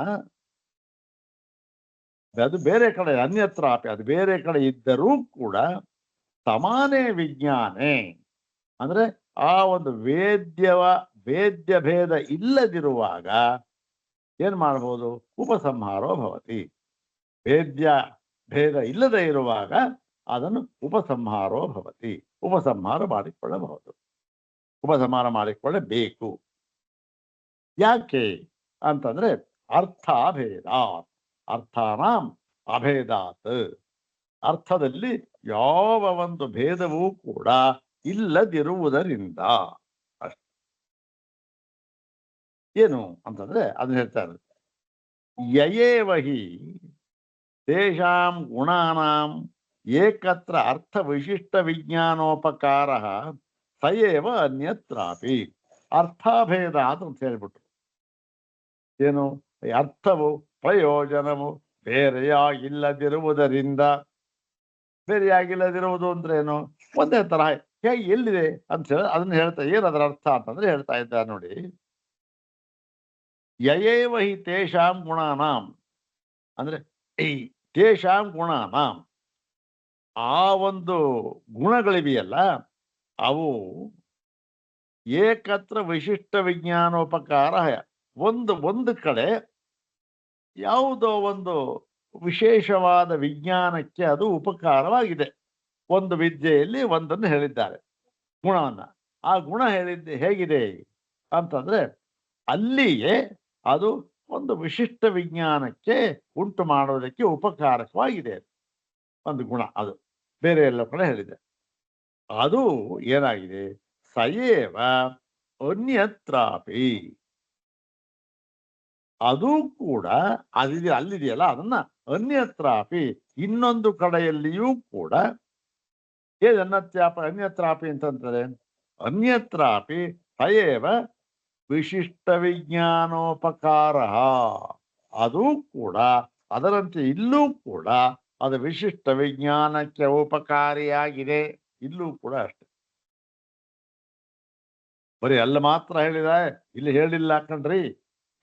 ಅದು ಬೇರೆ ಕಡೆ ಅನ್ಯತ್ರ ಅದು ಬೇರೆ ಕಡೆ ಇದ್ದರೂ ಕೂಡ ಸಮಾನೇ ವಿಜ್ಞಾನೇ ಅಂದ್ರೆ ಆ ಒಂದು ವೇದ್ಯ ಭೇದ ಇಲ್ಲದಿರುವಾಗ ಏನ್ ಮಾಡಬಹುದು? ಉಪಸಂಹಾರೋ ಭವತಿ. ವೇದ್ಯ ಭೇದ ಇಲ್ಲದೆ ಇರುವಾಗ ಅದನ್ನು ಉಪಸಂಹಾರೋ ಭವತಿ, ಉಪಸಂಹಾರ ಮಾಡಿಕೊಳ್ಳಬಹುದು, ಉಪಸಂಹಾರ ಮಾಡಿಕೊಳ್ಳಬೇಕು. ಯಾಕೆ ಅಂತಂದ್ರೆ ಅರ್ಥಾಭೇದ, ಅರ್ಥಾನಾಂ ಅಭೇದಾತ್, ಅರ್ಥದಲ್ಲಿ ಯಾವ ಒಂದು ಭೇದವೂ ಕೂಡ ಇಲ್ಲದಿರುವುದರಿಂದ. ಅಷ್ಟೆ. ಏನು ಅಂತಂದ್ರೆ ಅದನ್ನ ಹೇಳ್ತಾರೆ, ಯಯೇವಹಿ ತೇಷಾಂ ಗುಣಾನಾಂ ಏಕತ್ರ ಅರ್ಥ ವಿಶಿಷ್ಟ ವಿಜ್ಞಾನೋಪಕಾರ ಸಯೇವ ಅನ್ಯತ್ರಾಪಿ. ಅರ್ಥಾಭೇದ ಅಂತ ಹೇಳ್ಬಿಟ್ರು. ಏನು? ಅರ್ಥವು ಪ್ರಯೋಜನವು ಬೇರೆಯಾಗಿಲ್ಲದಿರುವುದರಿಂದ. ಬೇರೆಯಾಗಿಲ್ಲದಿರುವುದು ಅಂದ್ರೆ ಏನು? ಒಂದೇ ತರ ಹೇಗೆ ಎಲ್ಲಿದೆ ಅಂತ ಹೇಳಿ ಅದನ್ನ ಹೇಳ್ತಾ, ಏನದರ ಅರ್ಥ ಅಂತಂದ್ರೆ ಹೇಳ್ತಾ ಇದ್ದಾರೆ ನೋಡಿ. ಯಯೇವ ಹಿ ತೇಷಾಂ ಗುಣಾನಾಂ ಅಂದ್ರೆ ಈ ತೇಷಾಂ ಗುಣಾನಾಂ, ಆ ಒಂದು ಗುಣಗಳಿವೆಯಲ್ಲ ಅವು ಏಕತ್ರ ವಿಶಿಷ್ಟ ವಿಜ್ಞಾನೋಪಕಾರ, ಒಂದು ಕಡೆ ಯಾವುದೋ ಒಂದು ವಿಶೇಷವಾದ ವಿಜ್ಞಾನಕ್ಕೆ ಅದು ಉಪಕಾರವಾಗಿದೆ. ಒಂದು ವಿದ್ಯೆಯಲ್ಲಿ ಒಂದನ್ನು ಹೇಳಿದ್ದಾರೆ ಗುಣವನ್ನ. ಆ ಗುಣ ಹೇಗಿದೆ ಅಂತಂದ್ರೆ ಅಲ್ಲಿಯೇ ಅದು ಒಂದು ವಿಶಿಷ್ಟ ವಿಜ್ಞಾನಕ್ಕೆ ಉಂಟು ಮಾಡೋದಕ್ಕೆ ಉಪಕಾರಕವಾಗಿದೆ ಒಂದು ಗುಣ. ಅದು ಬೇರೆ ಎಲ್ಲ ಕಡೆ ಹೇಳಿದೆ. ಅದು ಏನಾಗಿದೆ? ಸಯೇವ ಅನ್ಯತ್ರಾಪಿ, ಅದು ಕೂಡ ಅಲ್ಲಿದೆಯಲ್ಲ ಅದನ್ನ ಅನ್ಯತ್ರಾಪಿ ಇನ್ನೊಂದು ಕಡೆಯಲ್ಲಿಯೂ ಕೂಡ. ಅನ್ಯತ್ರಾಪಿ ಅಂತಂತಾರೆ, ಅನ್ಯತ್ರಾಪಿ ಸಯೇವ ವಿಶಿಷ್ಟ ವಿಜ್ಞಾನೋಪಕಾರ, ಅದು ಕೂಡ ಅದರಂತೆ ಇಲ್ಲೂ ಕೂಡ ಅದು ವಿಶಿಷ್ಟ ವಿಜ್ಞಾನಕ್ಕೆ ಉಪಕಾರಿಯಾಗಿದೆ. ಇಲ್ಲೂ ಕೂಡ ಅಷ್ಟೆ. ಬರೀ ಅಲ್ಲಿ ಮಾತ್ರ ಹೇಳಿದ, ಇಲ್ಲಿ ಹೇಳಿಲ್ಲ ಕಣ್ರಿ,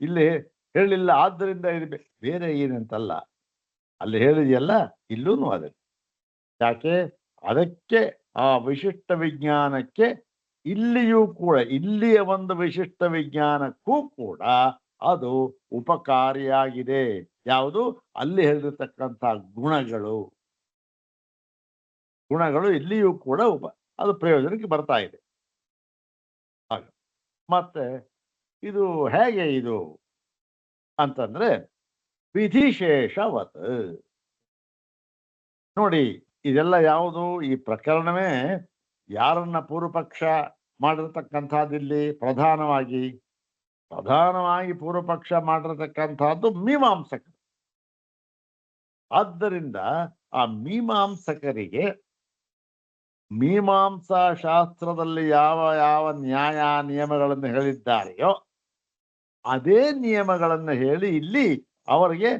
ಇಲ್ಲಿ ಹೇಳಿಲ್ಲ ಆದ್ದರಿಂದ ಇದು ಬೇರೆ ಏನಂತಲ್ಲ. ಅಲ್ಲಿ ಹೇಳಿದೆಯಲ್ಲ ಇಲ್ಲೂ ಅದೇ. ಯಾಕೆ? ಅದಕ್ಕೆ ಆ ವಿಶಿಷ್ಟ ವಿಜ್ಞಾನಕ್ಕೆ ಇಲ್ಲಿಯೂ ಕೂಡ, ಇಲ್ಲಿಯ ಒಂದು ವಿಶಿಷ್ಟ ವಿಜ್ಞಾನಕ್ಕೂ ಕೂಡ ಅದು ಉಪಕಾರಿಯಾಗಿದೆ. ಯಾವುದು? ಅಲ್ಲಿ ಹೇಳಿರ್ತಕ್ಕಂಥ ಗುಣಗಳು ಇಲ್ಲಿಯೂ ಕೂಡ ಅದು ಪ್ರಯೋಜನಕ್ಕೆ ಬರ್ತಾ ಇದೆ. ಹಾಗೆ ಮತ್ತೆ ಇದು ಹೇಗೆ ಇದು ಅಂತಂದ್ರೆ ವಿಧಿಶೇಷವತ್. ನೋಡಿ, ಇದೆಲ್ಲ ಯಾವುದು? ಈ ಪ್ರಕರಣವೇ ಯಾರನ್ನ ಪೂರ್ವಪಕ್ಷ ಮಾಡಿರ್ತಕ್ಕಂಥದ್ದಿಲ್ಲಿ ಪ್ರಧಾನವಾಗಿ ಪೂರ್ವಪಕ್ಷ ಮಾಡಿರತಕ್ಕಂಥದ್ದು ಮೀಮಾಂಸಕರು. ಆದ್ದರಿಂದ ಆ ಮೀಮಾಂಸಕರಿಗೆ ಮೀಮಾಂಸಾ ಶಾಸ್ತ್ರದಲ್ಲಿ ಯಾವ ನ್ಯಾಯ ನಿಯಮಗಳನ್ನು ಹೇಳಿದ್ದಾರೆಯೋ ಅದೇ ನಿಯಮಗಳನ್ನು ಹೇಳಿ ಇಲ್ಲಿ ಅವರಿಗೆ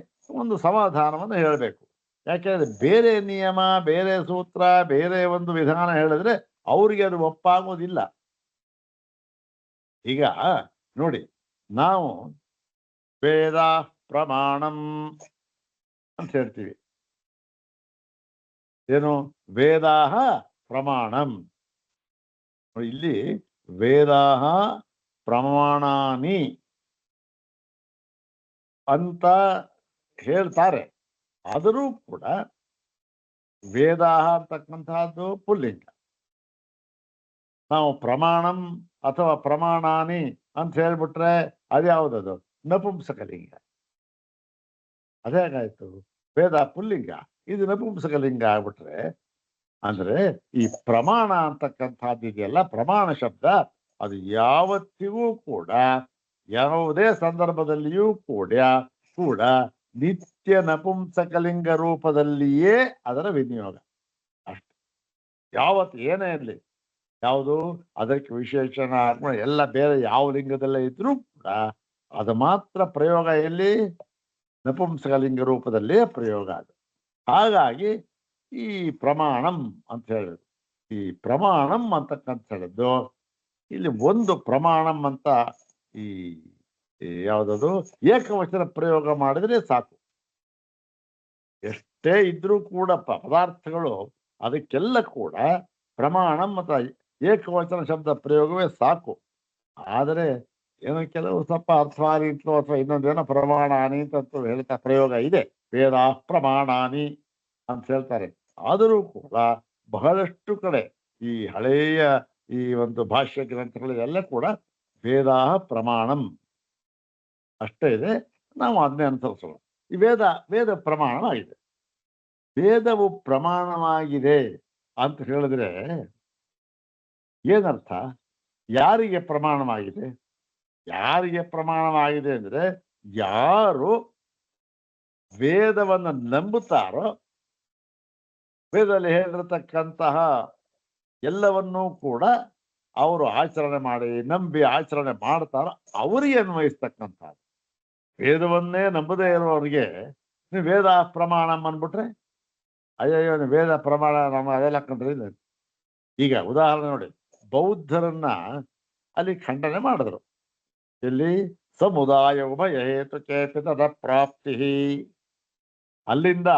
ಒಂದು ಸಮಾಧಾನವನ್ನು ಹೇಳಬೇಕು. ಯಾಕೆಂದ್ರೆ ಬೇರೆ ನಿಯಮ, ಬೇರೆ ಸೂತ್ರ, ಬೇರೆ ಒಂದು ವಿಧಾನ ಹೇಳಿದ್ರೆ ಅವರಿಗೆ ಅದು ಒಪ್ಪಾಗೋದಿಲ್ಲ. ಈಗ ನೋಡಿ, ನಾವು ವೇದ ಪ್ರಮಾಣಂ ಅಂತ ಹೇಳ್ತೀವಿ. ಏನು ವೇದಾಹ ಪ್ರಮಾಣಂ. ಇಲ್ಲಿ ವೇದಾಹ ಪ್ರಮಾಣಾನಿ ಅಂತ ಹೇಳ್ತಾರೆ. ಆದರೂ ಕೂಡ ವೇದಾಹ ಅಂತಕ್ಕಂತಹದ್ದು ಪುಲ್ಲಿಂಗ. ನಾವು ಪ್ರಮಾಣಂ ಅಥವಾ ಪ್ರಮಾಣಾನಿ ಅಂತ ಹೇಳ್ಬಿಟ್ರೆ ಅದ್ಯಾವುದದು ನಪುಂಸಕಲಿಂಗ. ಅದೇಗಾಯ್ತು ವೇದ ಪುಲ್ಲಿಂಗ, ಇದು ನಪುಂಸಕಲಿಂಗ ಆಗ್ಬಿಟ್ರೆ ಅಂದ್ರೆ ಈ ಪ್ರಮಾಣ ಅಂತಕ್ಕಂಥದ್ದು ಇದೆಯಲ್ಲ, ಪ್ರಮಾಣ ಶಬ್ದ ಅದು ಯಾವತ್ತಿಗೂ ಕೂಡ ಯಾವುದೇ ಸಂದರ್ಭದಲ್ಲಿಯೂ ಕೂಡ ನಿತ್ಯ ನಪುಂಸಕಲಿಂಗ ರೂಪದಲ್ಲಿಯೇ ಅದರ ವಿನಿಯೋಗ. ಅಷ್ಟೆ. ಯಾವತ್ತು ಏನೇ ಇರಲಿ, ಯಾವುದು ಅದಕ್ಕೆ ವಿಶೇಷಣ ಎಲ್ಲ ಬೇರೆ ಯಾವ ಲಿಂಗದಲ್ಲೇ ಇದ್ರೂ ಕೂಡ ಅದು ಮಾತ್ರ ಪ್ರಯೋಗ ಎಲ್ಲಿ ನಪುಂಸಕಲಿಂಗ ರೂಪದಲ್ಲೇ ಪ್ರಯೋಗ ಅದು. ಹಾಗಾಗಿ ಈ ಪ್ರಮಾಣಂ ಅಂತ ಹೇಳಿದ್ರು. ಈ ಪ್ರಮಾಣಂ ಅಂತಕ್ಕಂತ ಹೇಳಿದ್ದು ಇಲ್ಲಿ ಒಂದು ಪ್ರಮಾಣಂ ಅಂತ ಈ ಯಾವುದದು ಏಕವಚನ ಪ್ರಯೋಗ ಮಾಡಿದ್ರೆ ಸಾಕು. ಎಷ್ಟೇ ಇದ್ರೂ ಕೂಡ ಪದಾರ್ಥಗಳು ಅದಕ್ಕೆಲ್ಲ ಕೂಡ ಪ್ರಮಾಣಂ ಮತ್ತು ಏಕವಚನ ಶಬ್ದ ಪ್ರಯೋಗವೇ ಸಾಕು. ಆದರೆ ಏನೋ ಕೆಲವು ಸ್ವಲ್ಪ ಅರ್ಥವಾದೀತೋ ಅಥವಾ ಇನ್ನೊಂದೇನೋ ಪ್ರಮಾಣಾನಿ ಅಂತ ಹೇಳ್ತಾ ಪ್ರಯೋಗ ಇದೆ. ವೇದ ಪ್ರಮಾಣಾನಿ ಅಂತ ಹೇಳ್ತಾರೆ. ಆದರೂ ಕೂಡ ಬಹಳಷ್ಟು ಕಡೆ ಈ ಹಳೆಯ ಈ ಒಂದು ಭಾಷ್ಯ ಗ್ರಂಥಗಳೆಲ್ಲ ಕೂಡ ವೇದ ಪ್ರಮಾಣಂ ಅಷ್ಟೇ ಇದೆ. ನಾವು ಅದನ್ನೇ ಅನುಸರಿಸೋಣ. ಈ ವೇದ ಪ್ರಮಾಣವಾಗಿದೆ. ವೇದವು ಪ್ರಮಾಣವಾಗಿದೆ ಅಂತ ಹೇಳಿದ್ರೆ ಏನರ್ಥ? ಯಾರಿಗೆ ಪ್ರಮಾಣವಾಗಿದೆ? ಯಾರಿಗೆ ಪ್ರಮಾಣವಾಗಿದೆ ಅಂದ್ರೆ ಯಾರು ವೇದವನ್ನು ನಂಬುತ್ತಾರೋ, ವೇದದಲ್ಲಿ ಹೇಳಿರತಕ್ಕಂತಹ ಎಲ್ಲವನ್ನೂ ಕೂಡ ಅವರು ಆಚರಣೆ ಮಾಡಿ ನಂಬಿ ಆಚರಣೆ ಮಾಡ್ತಾರೋ ಅವರಿಗೆ ಅನ್ವಯಿಸ್ತಕ್ಕಂಥದ್ದು. ವೇದವನ್ನೇ ನಂಬದೇ ಇರೋರಿಗೆ ನೀವು ವೇದ ಪ್ರಮಾಣ ಅಂದ್ಬಿಟ್ರೆ ಅಯ್ಯಯ್ಯೋ ವೇದ ಪ್ರಮಾಣ ನಮ್ಮ ಅದೆಲ್ಲ ಕಂಡ್ರೆ. ಈಗ ಉದಾಹರಣೆ ನೋಡಿ, ಬೌದ್ಧರನ್ನ ಅಲ್ಲಿ ಖಂಡನೆ ಮಾಡಿದ್ರು. ಇಲ್ಲಿ ಸಮುದಾಯ ಉಭಯ ಹೇತು ಚೇತದ ಪ್ರಾಪ್ತಿ. ಅಲ್ಲಿಂದ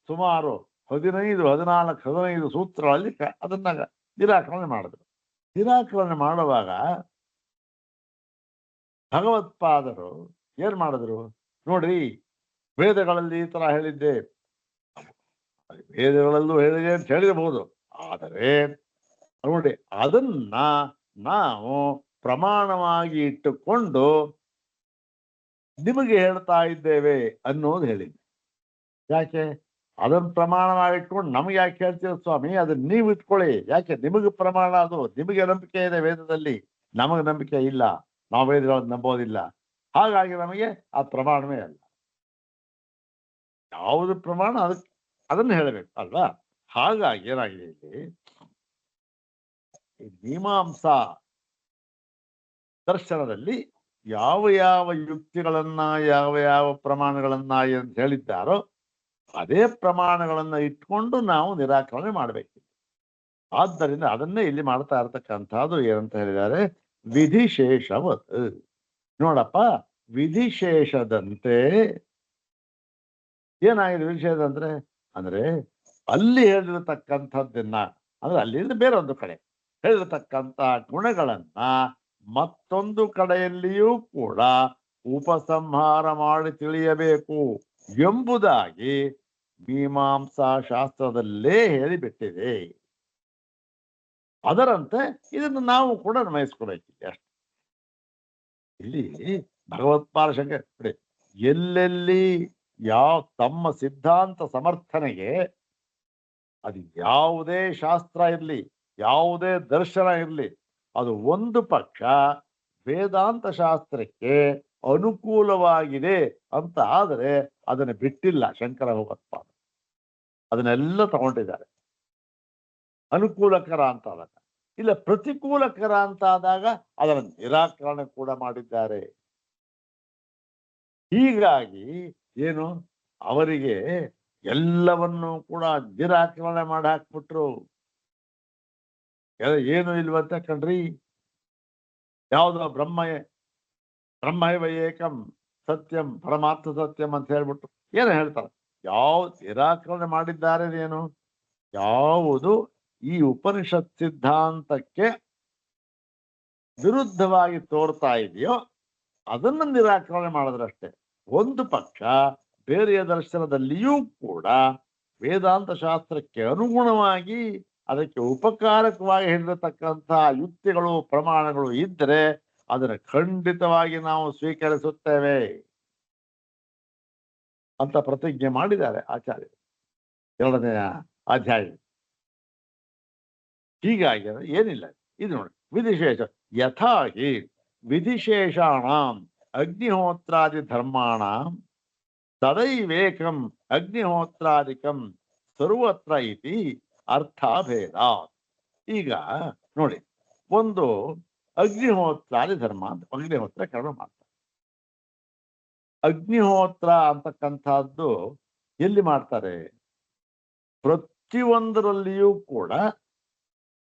ಸುಮಾರು 15 ಸೂತ್ರಗಳಲ್ಲಿ ಅದನ್ನ ನಿರಾಕರಣೆ ಮಾಡಿದ್ರು. ನಿರಾಕರಣೆ ಮಾಡುವಾಗ ಭಗವತ್ಪಾದರು ಏನ್ ಮಾಡಿದ್ರು ನೋಡ್ರಿ, ವೇದಗಳಲ್ಲಿ ಈ ತರ ಹೇಳಿದ್ದೆ, ವೇದಗಳಲ್ಲೂ ಹೇಳಿದೆ ಅಂತ ಹೇಳಿರಬಹುದು. ಆದರೆ ನೋಡಿ ಅದನ್ನ ನಾವು ಪ್ರಮಾಣವಾಗಿ ಇಟ್ಟುಕೊಂಡು ನಿಮಗೆ ಹೇಳ್ತಾ ಇದ್ದೇವೆ ಅನ್ನೋದು ಹೇಳಿದ್ದೆ. ಯಾಕೆ ಅದನ್ನ ಪ್ರಮಾಣವಾಗಿ ಇಟ್ಕೊಂಡು ನಮ್ಗೆ ಯಾಕೆ ಹೇಳ್ತೀರ ಸ್ವಾಮಿ? ಅದನ್ನ ನೀವು ಇಟ್ಕೊಳ್ಳಿ. ಯಾಕೆ ನಿಮಗೆ ಪ್ರಮಾಣ, ಅದು ನಿಮಗೆ ನಂಬಿಕೆ ಇದೆ ವೇದದಲ್ಲಿ, ನಮಗೆ ನಂಬಿಕೆ ಇಲ್ಲ, ನಾವು ವೇದಗಳನ್ನು ನಂಬೋದಿಲ್ಲ. ಹಾಗಾಗಿ ನಮಗೆ ಆ ಪ್ರಮಾಣವೇ ಅಲ್ಲ. ಯಾವುದು ಪ್ರಮಾಣ ಅದನ್ನ ಹೇಳಬೇಕು ಅಲ್ವಾ? ಹಾಗಾಗಿ ಏನಾಗಿದೆ ಇಲ್ಲಿ, ಈ ಮೀಮಾಂಸಾ ದರ್ಶನದಲ್ಲಿ ಯಾವ ಯಾವ ಯುಕ್ತಿಗಳನ್ನ ಯಾವ ಯಾವ ಪ್ರಮಾಣಗಳನ್ನ ಅಂತ ಹೇಳಿದ್ದಾರೋ ಅದೇ ಪ್ರಮಾಣಗಳನ್ನ ಇಟ್ಕೊಂಡು ನಾವು ನಿರಾಕರಣೆ ಮಾಡಬೇಕು. ಆದ್ದರಿಂದ ಅದನ್ನೇ ಇಲ್ಲಿ ಮಾಡ್ತಾ ಇರ್ತಕ್ಕಂಥದ್ದು ಏನಂತ ಹೇಳಿದ್ದಾರೆ, ವಿಧಿಶೇಷವತ್. ನೋಡಪ್ಪ, ವಿಧಿಶೇಷದಂತೆ ಏನಾಗಿದೆ? ವಿಶೇಷ ಅಂದ್ರೆ ಅಲ್ಲಿ ಹೇಳಿರತಕ್ಕಂಥದ್ದನ್ನ, ಅಂದ್ರೆ ಅಲ್ಲಿಂದ ಬೇರೆ ಒಂದು ಕಡೆ ಹೇಳಿರತಕ್ಕಂಥ ಗುಣಗಳನ್ನ ಮತ್ತೊಂದು ಕಡೆಯಲ್ಲಿಯೂ ಕೂಡ ಉಪಸಂಹಾರ ಮಾಡಿ ತಿಳಿಯಬೇಕು ಎಂಬುದಾಗಿ ಮೀಮಾಂಸಾ ಶಾಸ್ತ್ರದಲ್ಲೇ ಹೇಳಿಬಿಟ್ಟಿದೆ. ಅದರಂತೆ ಇದನ್ನು ನಾವು ಕೂಡ ಅನ್ವಯಿಸ್ಕೋಬೇಕಿದೆ ಅಷ್ಟೆ. ಇಲ್ಲಿ ಭಗವತ್ಪಾದ ಶಂಕರ ಎಲ್ಲೆಲ್ಲಿ ತಮ್ಮ ಸಿದ್ಧಾಂತ ಸಮರ್ಥನೆಗೆ ಅದು ಯಾವುದೇ ಶಾಸ್ತ್ರ ಇರಲಿ, ಯಾವುದೇ ದರ್ಶನ ಇರಲಿ, ಅದು ಒಂದು ಪಕ್ಷ ವೇದಾಂತ ಶಾಸ್ತ್ರಕ್ಕೆ ಅನುಕೂಲವಾಗಿದೆ ಅಂತ ಆದರೆ ಅದನ್ನು ಬಿಟ್ಟಿಲ್ಲ ಶಂಕರ ಭಗವತ್ಪಾದ. ಅದನ್ನೆಲ್ಲ ತಗೊಂಡಿದ್ದಾರೆ. ಅನುಕೂಲಕರ ಅಂತ ಆದಾಗ, ಇಲ್ಲ ಪ್ರತಿಕೂಲಕರ ಅಂತ ಆದಾಗ ಅದರ ನಿರಾಕರಣೆ ಕೂಡ ಮಾಡಿದ್ದಾರೆ. ಹೀಗಾಗಿ ಏನು, ಅವರಿಗೆ ಎಲ್ಲವನ್ನೂ ಕೂಡ ನಿರಾಕರಣೆ ಮಾಡಿ ಹಾಕ್ಬಿಟ್ರು. ಏನು ಇಲ್ವಂತ ಕಣ್ರಿ, ಯಾವುದೋ ಬ್ರಹ್ಮೈವ ಏಕಂ ಸತ್ಯಂ ಪರಮಾತ್ಮ ಸತ್ಯಂ ಅಂತ ಹೇಳ್ಬಿಟ್ಟು ಏನು ಹೇಳ್ತಾರೆ? ಯಾವ್ದು ನಿರಾಕರಣೆ ಮಾಡಿದ್ದಾರೆ ಏನು? ಯಾವುದು ಈ ಉಪನಿಷತ್ ಸಿದ್ಧಾಂತಕ್ಕೆ ವಿರುದ್ಧವಾಗಿ ತೋರ್ತಾ ಇದೆಯೋ ಅದನ್ನು ನಿರಾಕರಣೆ ಮಾಡಿದ್ರಷ್ಟೇ. ಒಂದು ಪಕ್ಷ ಬೇರೆಯ ದರ್ಶನದಲ್ಲಿಯೂ ಕೂಡ ವೇದಾಂತ ಶಾಸ್ತ್ರಕ್ಕೆ ಅನುಗುಣವಾಗಿ ಅದಕ್ಕೆ ಉಪಕಾರಕವಾಗಿ ಹೇಳಿರತಕ್ಕಂತಹ ಯುಕ್ತಿಗಳು ಪ್ರಮಾಣಗಳು ಇದ್ದರೆ ಅದನ್ನು ಖಂಡಿತವಾಗಿ ನಾವು ಸ್ವೀಕರಿಸುತ್ತೇವೆ ಅಂತ ಪ್ರತಿಜ್ಞೆ ಮಾಡಿದ್ದಾರೆ ಆಚಾರ್ಯರು 2ನೇ ಅಧ್ಯಾಯ. ಹೀಗಾಗಿ ಏನಿಲ್ಲ, ಇದು ನೋಡಿ ವಿಧಿಶೇಷ ಯಥಾ ಹಿ ವಿಧಿಶೇಷಾಣಾಂ ಅಗ್ನಿಹೋತ್ರಾದಿ ಧರ್ಮಾಣಾಂ ತದೈವೇಕಂ ಅಗ್ನಿಹೋತ್ರಾದಿಕಂ ಸರ್ವತ್ರ ಇತಿ ಅರ್ಥಭೇದ. ಈಗ ನೋಡಿ, ಒಂದು ಅಗ್ನಿಹೋತ್ರಾದಿ ಧರ್ಮ ಅಂತ ಅಗ್ನಿಹೋತ್ರ ಕರ್ಮ ಮಾಡ್ತಾರೆ. ಅಗ್ನಿಹೋತ್ರ ಅಂತಕ್ಕಂಥದ್ದು ಎಲ್ಲಿ ಮಾಡ್ತಾರೆ? ಪ್ರತಿಯೊಂದರಲ್ಲಿಯೂ ಕೂಡ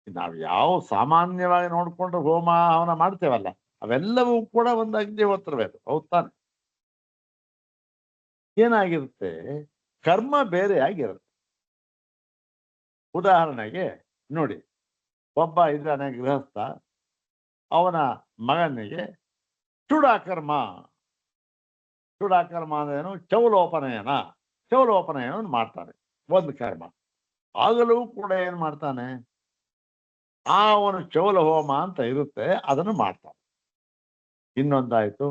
ನಾವು ಯಾವ ಸಾಮಾನ್ಯವಾಗಿ ನೋಡ್ಕೊಂಡು ಹೋಮ ಹವನ ಮಾಡ್ತೇವಲ್ಲ, ಅವೆಲ್ಲವೂ ಕೂಡ ಒಂದು ಅಗ್ನಿಹೋತ್ರವೇ. ಹೌದ್ ತಾನೆ? ಏನಾಗಿರುತ್ತೆ, ಕರ್ಮ ಬೇರೆ ಆಗಿರುತ್ತೆ. ಉದಾಹರಣೆಗೆ ನೋಡಿ, ಒಬ್ಬ ಇದ್ದಾನೆ ಗೃಹಸ್ಥ, ಅವನ ಮಗನಿಗೆ ಚೂಡಾಕರ್ಮ. ಚೂಡಾಕರ್ಮ ಅಂದ್ರೇನು? ಚೌಲೋಪನಯನ ಮಾಡ್ತಾನೆ, ಒಂದು ಕರ್ಮ. ಆಗಲೂ ಕೂಡ ಏನ್ ಮಾಡ್ತಾನೆ, ಅವನು ಚೌಲ ಹೋಮ ಅಂತ ಇರುತ್ತೆ, ಅದನ್ನು ಮಾಡ್ತಾನೆ. ಇನ್ನೊಂದಾಯ್ತು,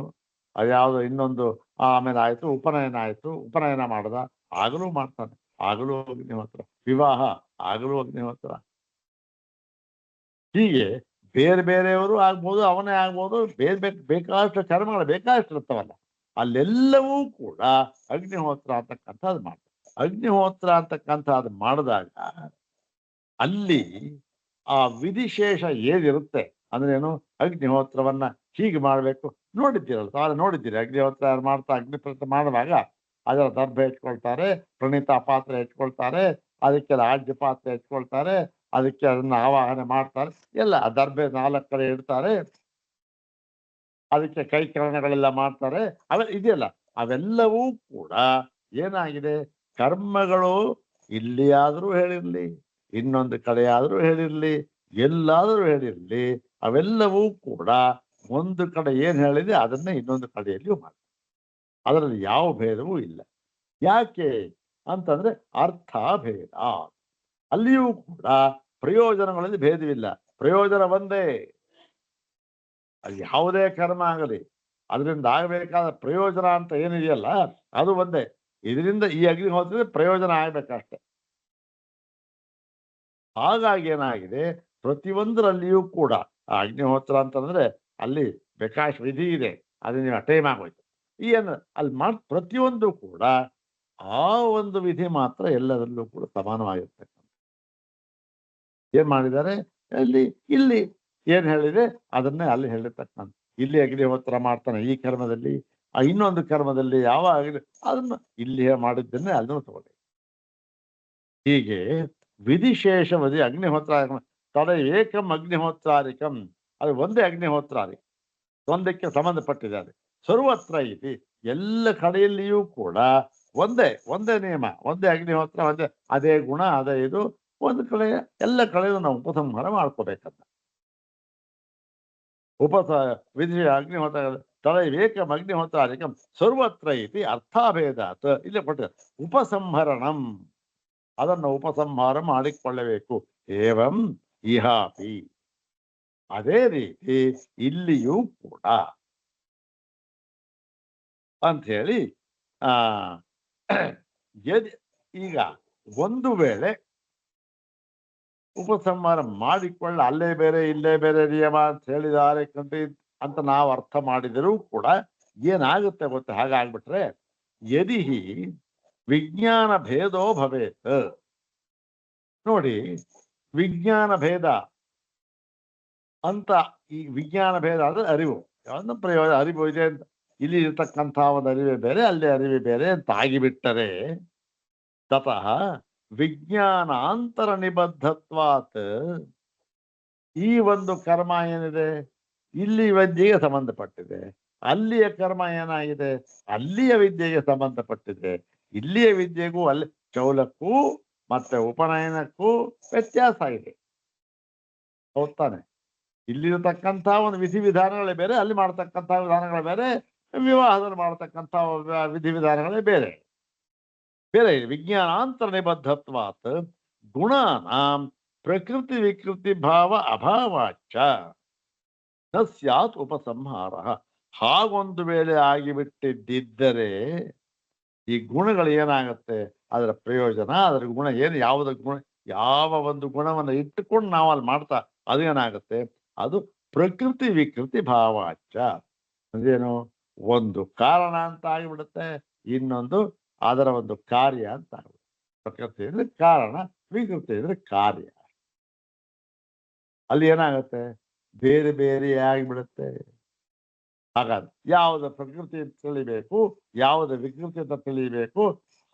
ಅದ್ಯಾವುದು ಇನ್ನೊಂದು ಆಮೇಲೆ ಆಯ್ತು, ಉಪನಯನ ಆಯ್ತು, ಉಪನಯನ ಮಾಡ್ದ, ಆಗಲೂ ಮಾಡ್ತಾನೆ, ಆಗಲೂ ಅಗ್ನಿಹೋತ್ರ. ವಿವಾಹ ಆಗಲೂ ಅಗ್ನಿಹೋತ್ರ. ಹೀಗೆ ಬೇರೆ ಬೇರೆಯವರು ಆಗ್ಬೋದು, ಅವನೇ ಆಗ್ಬೋದು, ಬೇಕಾದಷ್ಟು ಕರ್ಮಗಳು ಬೇಕಾದಷ್ಟು ಇರ್ತವಲ್ಲ, ಅಲ್ಲೆಲ್ಲವೂ ಕೂಡ ಅಗ್ನಿಹೋತ್ರ ಅಂತಕ್ಕಂಥದ್ದು ಮಾಡ್ತಾರೆ. ಅಗ್ನಿಹೋತ್ರ ಅಂತಕ್ಕಂಥದ್ದು ಮಾಡಿದಾಗ ಅಲ್ಲಿ ಆ ವಿಧಿಶೇಷ ಏನಿರುತ್ತೆ ಅಂದ್ರೇನು, ಅಗ್ನಿಹೋತ್ರವನ್ನ ಹೀಗೆ ಮಾಡ್ಬೇಕು. ನೋಡಿದ್ದೀರಲ್ಲ, ತಾವು ನೋಡಿದ್ದೀರಿ, ಅಗ್ನಿಹೋತ್ರ ಮಾಡ್ತಾ ಅಗ್ನಿಪ್ರತ ಮಾಡುವಾಗ ಅದರ ದರ್ಭ ಇಟ್ಕೊಳ್ತಾರೆ, ಪ್ರಣೀತ ಪಾತ್ರೆ ಇಟ್ಕೊಳ್ತಾರೆ, ಅದಕ್ಕೆ ಆಜ್ಯ ಪಾತ್ರೆ ಇಟ್ಕೊಳ್ತಾರೆ, ಅದಕ್ಕೆ ಅದನ್ನ ಆವಾಹನೆ ಮಾಡ್ತಾರೆ, ಎಲ್ಲ ದರ್ಭೆ 4 ಕಡೆ ಇಡ್ತಾರೆ, ಅದಕ್ಕೆ ಕೈಕರಣಗಳೆಲ್ಲ ಮಾಡ್ತಾರೆ. ಇದೆಯಲ್ಲ, ಅವೆಲ್ಲವೂ ಕೂಡ ಏನಾಗಿದೆ, ಕರ್ಮಗಳು ಇಲ್ಲಿಯಾದರೂ ಹೇಳಿರ್ಲಿ, ಇನ್ನೊಂದು ಕಡೆ ಆದರೂ ಹೇಳಿರ್ಲಿ, ಎಲ್ಲಾದರೂ ಹೇಳಿರ್ಲಿ, ಅವೆಲ್ಲವೂ ಕೂಡ ಒಂದು ಕಡೆ ಏನ್ ಹೇಳಿದೆ ಅದನ್ನೇ ಇನ್ನೊಂದು ಕಡೆಯಲ್ಲಿಯೂ ಮಾಡ್ತಾರೆ. ಅದರಲ್ಲಿ ಯಾವ ಭೇದವೂ ಇಲ್ಲ. ಯಾಕೆ ಅಂತಂದ್ರೆ ಅರ್ಥ ಭೇದ. ಅಲ್ಲಿಯೂ ಕೂಡ ಪ್ರಯೋಜನಗಳಲ್ಲಿ ಭೇದವಿಲ್ಲ, ಪ್ರಯೋಜನ ಒಂದೇ. ಅದು ಯಾವುದೇ ಕರ್ಮ ಆಗಲಿ, ಅದರಿಂದ ಆಗಬೇಕಾದ ಪ್ರಯೋಜನ ಅಂತ ಏನಿದೆಯಲ್ಲ ಅದು ಒಂದೇ. ಇದರಿಂದ ಈ ಅಗ್ನಿಹೋತ್ರ ಪ್ರಯೋಜನ ಆಗ್ಬೇಕಷ್ಟೆ. ಹಾಗಾಗಿ ಏನಾಗಿದೆ, ಪ್ರತಿಯೊಂದರಲ್ಲಿಯೂ ಕೂಡ ಆ ಅಗ್ನಿಹೋತ್ರ ಅಂತಂದ್ರೆ ಅಲ್ಲಿ ಬೇಕಾಶ ವಿಧಿ ಇದೆ, ಅದನ್ನ ಟೈಮ್ ಆಗೋಯ್ತು. ಏನು ಅಲ್ಲಿ ಪ್ರತಿಯೊಂದು ಕೂಡ ಆ ಒಂದು ವಿಧಿ ಮಾತ್ರ ಎಲ್ಲದರಲ್ಲೂ ಕೂಡ ಸಮಾನವಾಗಿರ್ತಕ್ಕಂಥ. ಏನ್ ಮಾಡಿದ್ದಾರೆ ಇಲ್ಲಿ ಏನ್ ಹೇಳಿದೆ ಅದನ್ನೇ ಅಲ್ಲಿ ಹೇಳಿರ್ತಕ್ಕಂಥ. ಇಲ್ಲಿ ಅಗ್ನಿಹೋತ್ರ ಮಾಡ್ತಾನೆ ಈ ಕರ್ಮದಲ್ಲಿ, ಇನ್ನೊಂದು ಕರ್ಮದಲ್ಲಿ ಯಾವ ಅದನ್ನ ಇಲ್ಲಿ ಮಾಡಿದ್ದನ್ನೇ ಅದನ್ನು ತಗೊಳ್ಳಿ. ಹೀಗೆ ವಿಧಿಶೇಷವದಿ ಅಗ್ನಿಹೋತ್ರ ತಡ ಏಕಂ ಅಗ್ನಿಹೋತ್ರಾದಿಕಂ, ಅದು ಒಂದೇ ಅಗ್ನಿಹೋತ್ರಾದಿ, ಒಂದಕ್ಕೆ ಸಂಬಂಧಪಟ್ಟಿದೆ. ಅದು ಸರ್ವತ್ರ ಐತಿ, ಎಲ್ಲ ಕಡೆಯಲ್ಲಿಯೂ ಕೂಡ ಒಂದೇ ನಿಯಮ, ಒಂದೇ ಅಗ್ನಿಹೋತ್ರ, ಅದೇ ಗುಣ, ಅದೇ ಇದು. ಒಂದು ಕಡೆ ಎಲ್ಲ ಕಡೆಯೂ ನಾವು ಉಪಸಂಹಾರ ಮಾಡ್ಕೋಬೇಕಂತ. ವಿಧಿ ಅಗ್ನಿಹೋತ್ರ ತಡ ಏಕಂ ಅಗ್ನಿಹೋತ್ರಾದಿಕಂ ಸರ್ವತ್ರ ಐತಿ ಅರ್ಥಾಭೇದಾತ್. ಇಲ್ಲೇ ಕೊಟ್ಟಿದೆ ಉಪಸಂಹರಣಂ, ಅದನ್ನು ಉಪಸಂಹಾರ ಮಾಡಿಕೊಳ್ಳಬೇಕು. ಏವಂ ಇಹಾಪಿ, ಅದೇ ರೀತಿ ಇಲ್ಲಿಯೂ ಕೂಡ ಅಂಥೇಳಿ ಈಗ ಒಂದು ವೇಳೆ ಉಪಸಂಹಾರ ಮಾಡಿಕೊಳ್ಳ ಅಲ್ಲೇ ಬೇರೆ ಇಲ್ಲೇ ಬೇರೆ ನಿಯಮ ಅಂತ ಹೇಳಿದ್ದಾರೆ ಅಂತ ನಾವು ಅರ್ಥ ಮಾಡಿದರೂ ಕೂಡ ಏನಾಗುತ್ತೆ ಗೊತ್ತ, ಹಾಗಾಗ್ಬಿಟ್ರೆ ಯದಿ ವಿಜ್ಞಾನ ಭೇದೋ ಭವೇತ್. ನೋಡಿ, ವಿಜ್ಞಾನ ಭೇದ ಅಂತ, ಈ ವಿಜ್ಞಾನ ಭೇದ ಅಂದ್ರೆ ಅರಿವು, ಒಂದು ಪ್ರಯೋಜನ ಅರಿವು ಇದೆ ಅಂತ, ಇಲ್ಲಿ ಇರ್ತಕ್ಕಂಥ ಒಂದು ಅರಿವೇ ಬೇರೆ, ಅಲ್ಲಿ ಅರಿವೇ ಬೇರೆ ಅಂತ ಆಗಿಬಿಟ್ಟರೆ ತತಃ ವಿಜ್ಞಾನಾಂತರ ನಿಬದ್ಧತ್ವಾತ್, ಈ ಒಂದು ಕರ್ಮ ಏನಿದೆ ಇಲ್ಲಿ ವಿದ್ಯೆಗೆ ಸಂಬಂಧಪಟ್ಟಿದೆ, ಅಲ್ಲಿಯ ಕರ್ಮ ಏನಾಗಿದೆ, ಅಲ್ಲಿಯ ವಿದ್ಯೆಗೆ ಸಂಬಂಧಪಟ್ಟಿದೆ. ಇಲ್ಲಿಯ ವಿದ್ಯೆಗೂ ಅಲ್ಲಿ ಚೌಲಕ್ಕೂ ಮತ್ತೆ ಉಪನಯನಕ್ಕೂ ವ್ಯತ್ಯಾಸ ಇದೆ. ಹೌದ್ ತಾನೆ? ಇಲ್ಲಿರತಕ್ಕಂಥ ಒಂದು ವಿಧಿವಿಧಾನಗಳೇ ಬೇರೆ, ಅಲ್ಲಿ ಮಾಡತಕ್ಕಂಥ ವಿಧಾನಗಳೇ ಬೇರೆ, ವಿವಾಹದಲ್ಲಿ ಮಾಡತಕ್ಕಂಥ ವಿಧಿವಿಧಾನಗಳೇ ಬೇರೆ ಬೇರೆ. ವಿಜ್ಞಾನಾಂತರ ನಿಬದ್ಧತ್ವಾತ್ ಗುಣಾನಾಂ ಪ್ರಕೃತಿ ವಿಕೃತಿ ಭಾವ ಅಭಾವಾಚ ನ ಸ್ಯಾತ್ ಉಪಸಂಹಾರ. ಹಾಗೊಂದು ವೇಳೆ ಆಗಿಬಿಟ್ಟಿದ್ದರೆ ಈ ಗುಣಗಳು ಏನಾಗುತ್ತೆ, ಅದರ ಪ್ರಯೋಜನ, ಅದರ ಗುಣ ಏನು, ಯಾವುದ ಗುಣ, ಯಾವ ಒಂದು ಗುಣವನ್ನು ಇಟ್ಟುಕೊಂಡು ನಾವು ಅಲ್ಲಿ ಮಾಡ್ತಾ ಅದೇನಾಗುತ್ತೆ, ಅದು ಪ್ರಕೃತಿ ವಿಕೃತಿ ಭಾವಾಚ. ಅದೇನು, ಒಂದು ಕಾರಣ ಅಂತ ಆಗಿಬಿಡುತ್ತೆ, ಇನ್ನೊಂದು ಅದರ ಒಂದು ಕಾರ್ಯ ಅಂತ ಆಗ್ಬಿಡುತ್ತೆ. ಪ್ರಕೃತಿ ಅಂದ್ರೆ ಕಾರಣ, ವಿಕೃತಿ ಅಂದ್ರೆ ಕಾರ್ಯ. ಅಲ್ಲಿ ಏನಾಗುತ್ತೆ, ಬೇರೆ ಬೇರೆ ಆಗಿಬಿಡುತ್ತೆ. ಹಾಗಾದ್ರೆ ಯಾವ್ದು ಪ್ರಕೃತಿ ಅಂತ ತಿಳಿಬೇಕು, ಯಾವ್ದು ವಿಕೃತಿ ಅಂತ ತಿಳಿಬೇಕು,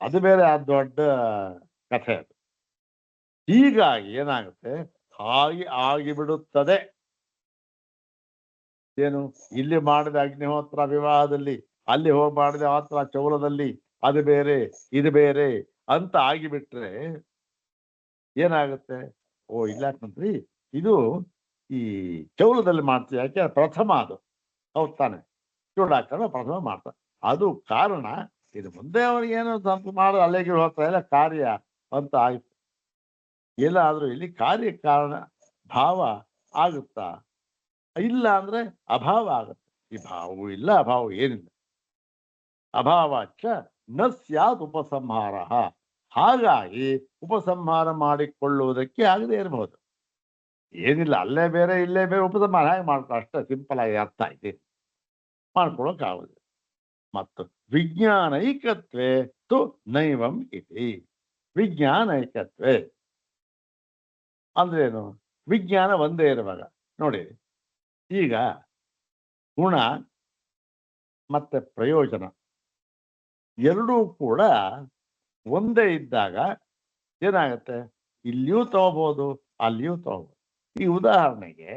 ಅದು ಬೇರೆ ಆ ದೊಡ್ಡ ಕಥೆ ಅದು. ಹೀಗಾಗಿ ಏನಾಗುತ್ತೆ, ಹಾಗೆ ಆಗಿಬಿಡುತ್ತದೆ. ಏನು, ಇಲ್ಲಿ ಮಾಡಿದ ಅಗ್ನಿಹೋತ್ರ ವಿವಾಹದಲ್ಲಿ, ಅಲ್ಲಿ ಹೋಗಿ ಮಾಡಿದ ಮಾತ್ರ ಚೌಲದಲ್ಲಿ, ಅದು ಬೇರೆ ಇದು ಬೇರೆ ಅಂತ ಆಗಿಬಿಟ್ರೆ ಏನಾಗುತ್ತೆ, ಓ ಇಲ್ಲ ಕಂತ್ರಿ, ಇದು ಈ ಚೌಲದಲ್ಲಿ ಮಾಡ್ತೀವಿ, ಯಾಕೆ ಪ್ರಥಮ ಅದು, ಹೌದ್ ತಾನೆ, ಚೂಡಾಕನ ಪ್ರಥಮ ಮಾಡ್ತಾರೆ, ಅದು ಕಾರಣ. ಇದು ಮುಂದೆ ಅವ್ರಿಗೇನು ಸ್ವಲ್ಪ ಮಾಡೋದು ಅಲ್ಲಿಗೆ ಹೋಗ್ತಾ ಇಲ್ಲ, ಕಾರ್ಯ ಅಂತ ಆಯ್ತು. ಎಲ್ಲಾದ್ರೂ ಇಲ್ಲಿ ಕಾರ್ಯ ಕಾರಣ ಭಾವ ಆಗುತ್ತಾ, ಇಲ್ಲ ಅಂದ್ರೆ ಅಭಾವ ಆಗುತ್ತೆ. ಈ ಭಾವವೂ ಇಲ್ಲ, ಅಭಾವ ಏನಿಲ್ಲ. ಅಭಾವಾಚ ನ ಸ್ಯಾತ್ ಉಪಸಂಹಾರ. ಹಾಗಾಗಿ ಉಪಸಂಹಾರ ಮಾಡಿಕೊಳ್ಳುವುದಕ್ಕೆ ಆಗದೆ ಇರಬಹುದು. ಏನಿಲ್ಲ, ಅಲ್ಲೇ ಬೇರೆ ಇಲ್ಲೇ ಬೇರೆ, ಉಪಸಂಹಾರ ಹೇಗೆ ಮಾಡ್ಕೊ, ಅಷ್ಟೇ ಸಿಂಪಲ್ ಆಗಿ ಅರ್ಥ ಆಯ್ತು, ಮಾಡ್ಕೊಳಕ್ಕಾಗುದಿಲ್ಲ. ಮತ್ತು ವಿಜ್ಞಾನೈಕತ್ವೇ ತು ನೈವಂ ಇತಿ. ವಿಜ್ಞಾನೈಕತ್ವೇ ಅಂದ್ರೇನು, ವಿಜ್ಞಾನ ಒಂದೇ ಇರುವಾಗ ನೋಡಿ, ಈಗ ಗುಣ ಮತ್ತೆ ಪ್ರಯೋಜನ ಎರಡೂ ಕೂಡ ಒಂದೇ ಇದ್ದಾಗ ಏನಾಗುತ್ತೆ, ಇಲ್ಲಿಯೂ ತಗೋಬಹುದು, ಅಲ್ಲಿಯೂ ತಗೋಬಹುದು. ಈ ಉದಾಹರಣೆಗೆ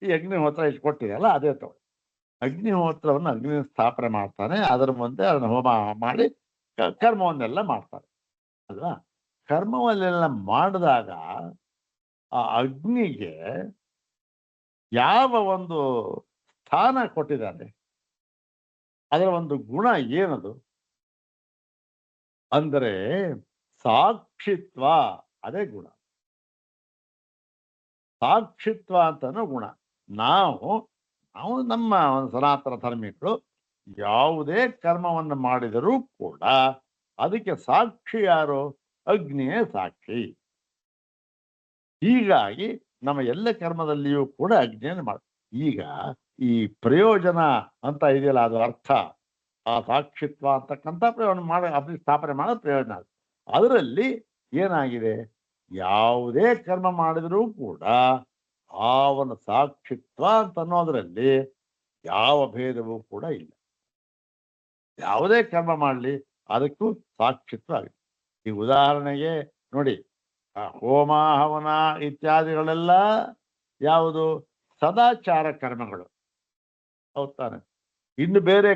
ಈ ಅಗ್ನಿಹೋತ್ರ ಇಷ್ಟು ಕೊಟ್ಟಿದೆಯಲ್ಲ, ಅದೇ ತಗೋ. ಅಗ್ನಿಹೋತ್ರವನ್ನು ಅಗ್ನಿ ಸ್ಥಾಪನೆ ಮಾಡ್ತಾನೆ, ಅದರ ಮುಂದೆ ಅದನ್ನು ಹೋಮ ಮಾಡಿ ಕರ್ಮವನ್ನೆಲ್ಲ ಮಾಡ್ತಾರೆ ಅಲ್ವಾ. ಕರ್ಮವನ್ನೆಲ್ಲ ಮಾಡಿದಾಗ ಆ ಅಗ್ನಿಗೆ ಯಾವ ಒಂದು ಸ್ಥಾನ ಕೊಟ್ಟಿದ್ದಾರೆ, ಅದರ ಒಂದು ಗುಣ ಏನದು ಅಂದರೆ ಸಾಕ್ಷಿತ್ವ. ಅದೇ ಗುಣ, ಸಾಕ್ಷಿತ್ವ ಅಂತನೋ ಗುಣ. ನಾವು ನಮ್ಮ ಒಂದು ಸನಾತನ ಧರ್ಮಿಗಳು ಯಾವುದೇ ಕರ್ಮವನ್ನು ಮಾಡಿದರೂ ಕೂಡ ಅದಕ್ಕೆ ಸಾಕ್ಷಿ ಯಾರು, ಅಗ್ನಿಯೇ ಸಾಕ್ಷಿ. ಹೀಗಾಗಿ ನಮ್ಮ ಎಲ್ಲ ಕರ್ಮದಲ್ಲಿಯೂ ಕೂಡ ಅಗ್ನಿಯನ್ನು ಮಾಡ. ಈಗ ಈ ಪ್ರಯೋಜನ ಅಂತ ಇದೆಯಲ್ಲ, ಅದು ಅರ್ಥ, ಆ ಸಾಕ್ಷಿತ್ವ ಅಂತಕ್ಕಂಥ ಪ್ರಯೋಜನ ಅಗ್ನಿ ಸ್ಥಾಪನೆ ಮಾಡೋ ಪ್ರಯೋಜನ. ಅದರಲ್ಲಿ ಏನಾಗಿದೆ, ಯಾವುದೇ ಕರ್ಮ ಮಾಡಿದರೂ ಕೂಡ ಆ ಒಂದು ಸಾಕ್ಷಿತ್ವ ಅಂತ ಅನ್ನೋದ್ರಲ್ಲಿ ಯಾವ ಭೇದವೂ ಕೂಡ ಇಲ್ಲ. ಯಾವುದೇ ಕರ್ಮ ಮಾಡಲಿ ಅದಕ್ಕೂ ಸಾಕ್ಷಿತ್ವ ಆಗಿದೆ. ಈ ಉದಾಹರಣೆಗೆ ನೋಡಿ, ಹೋಮ ಹವನ ಇತ್ಯಾದಿಗಳೆಲ್ಲ ಯಾವುದು, ಸದಾಚಾರ ಕರ್ಮಗಳು, ಹೌದ್ ತಾನೆ. ಇನ್ನು ಬೇರೆ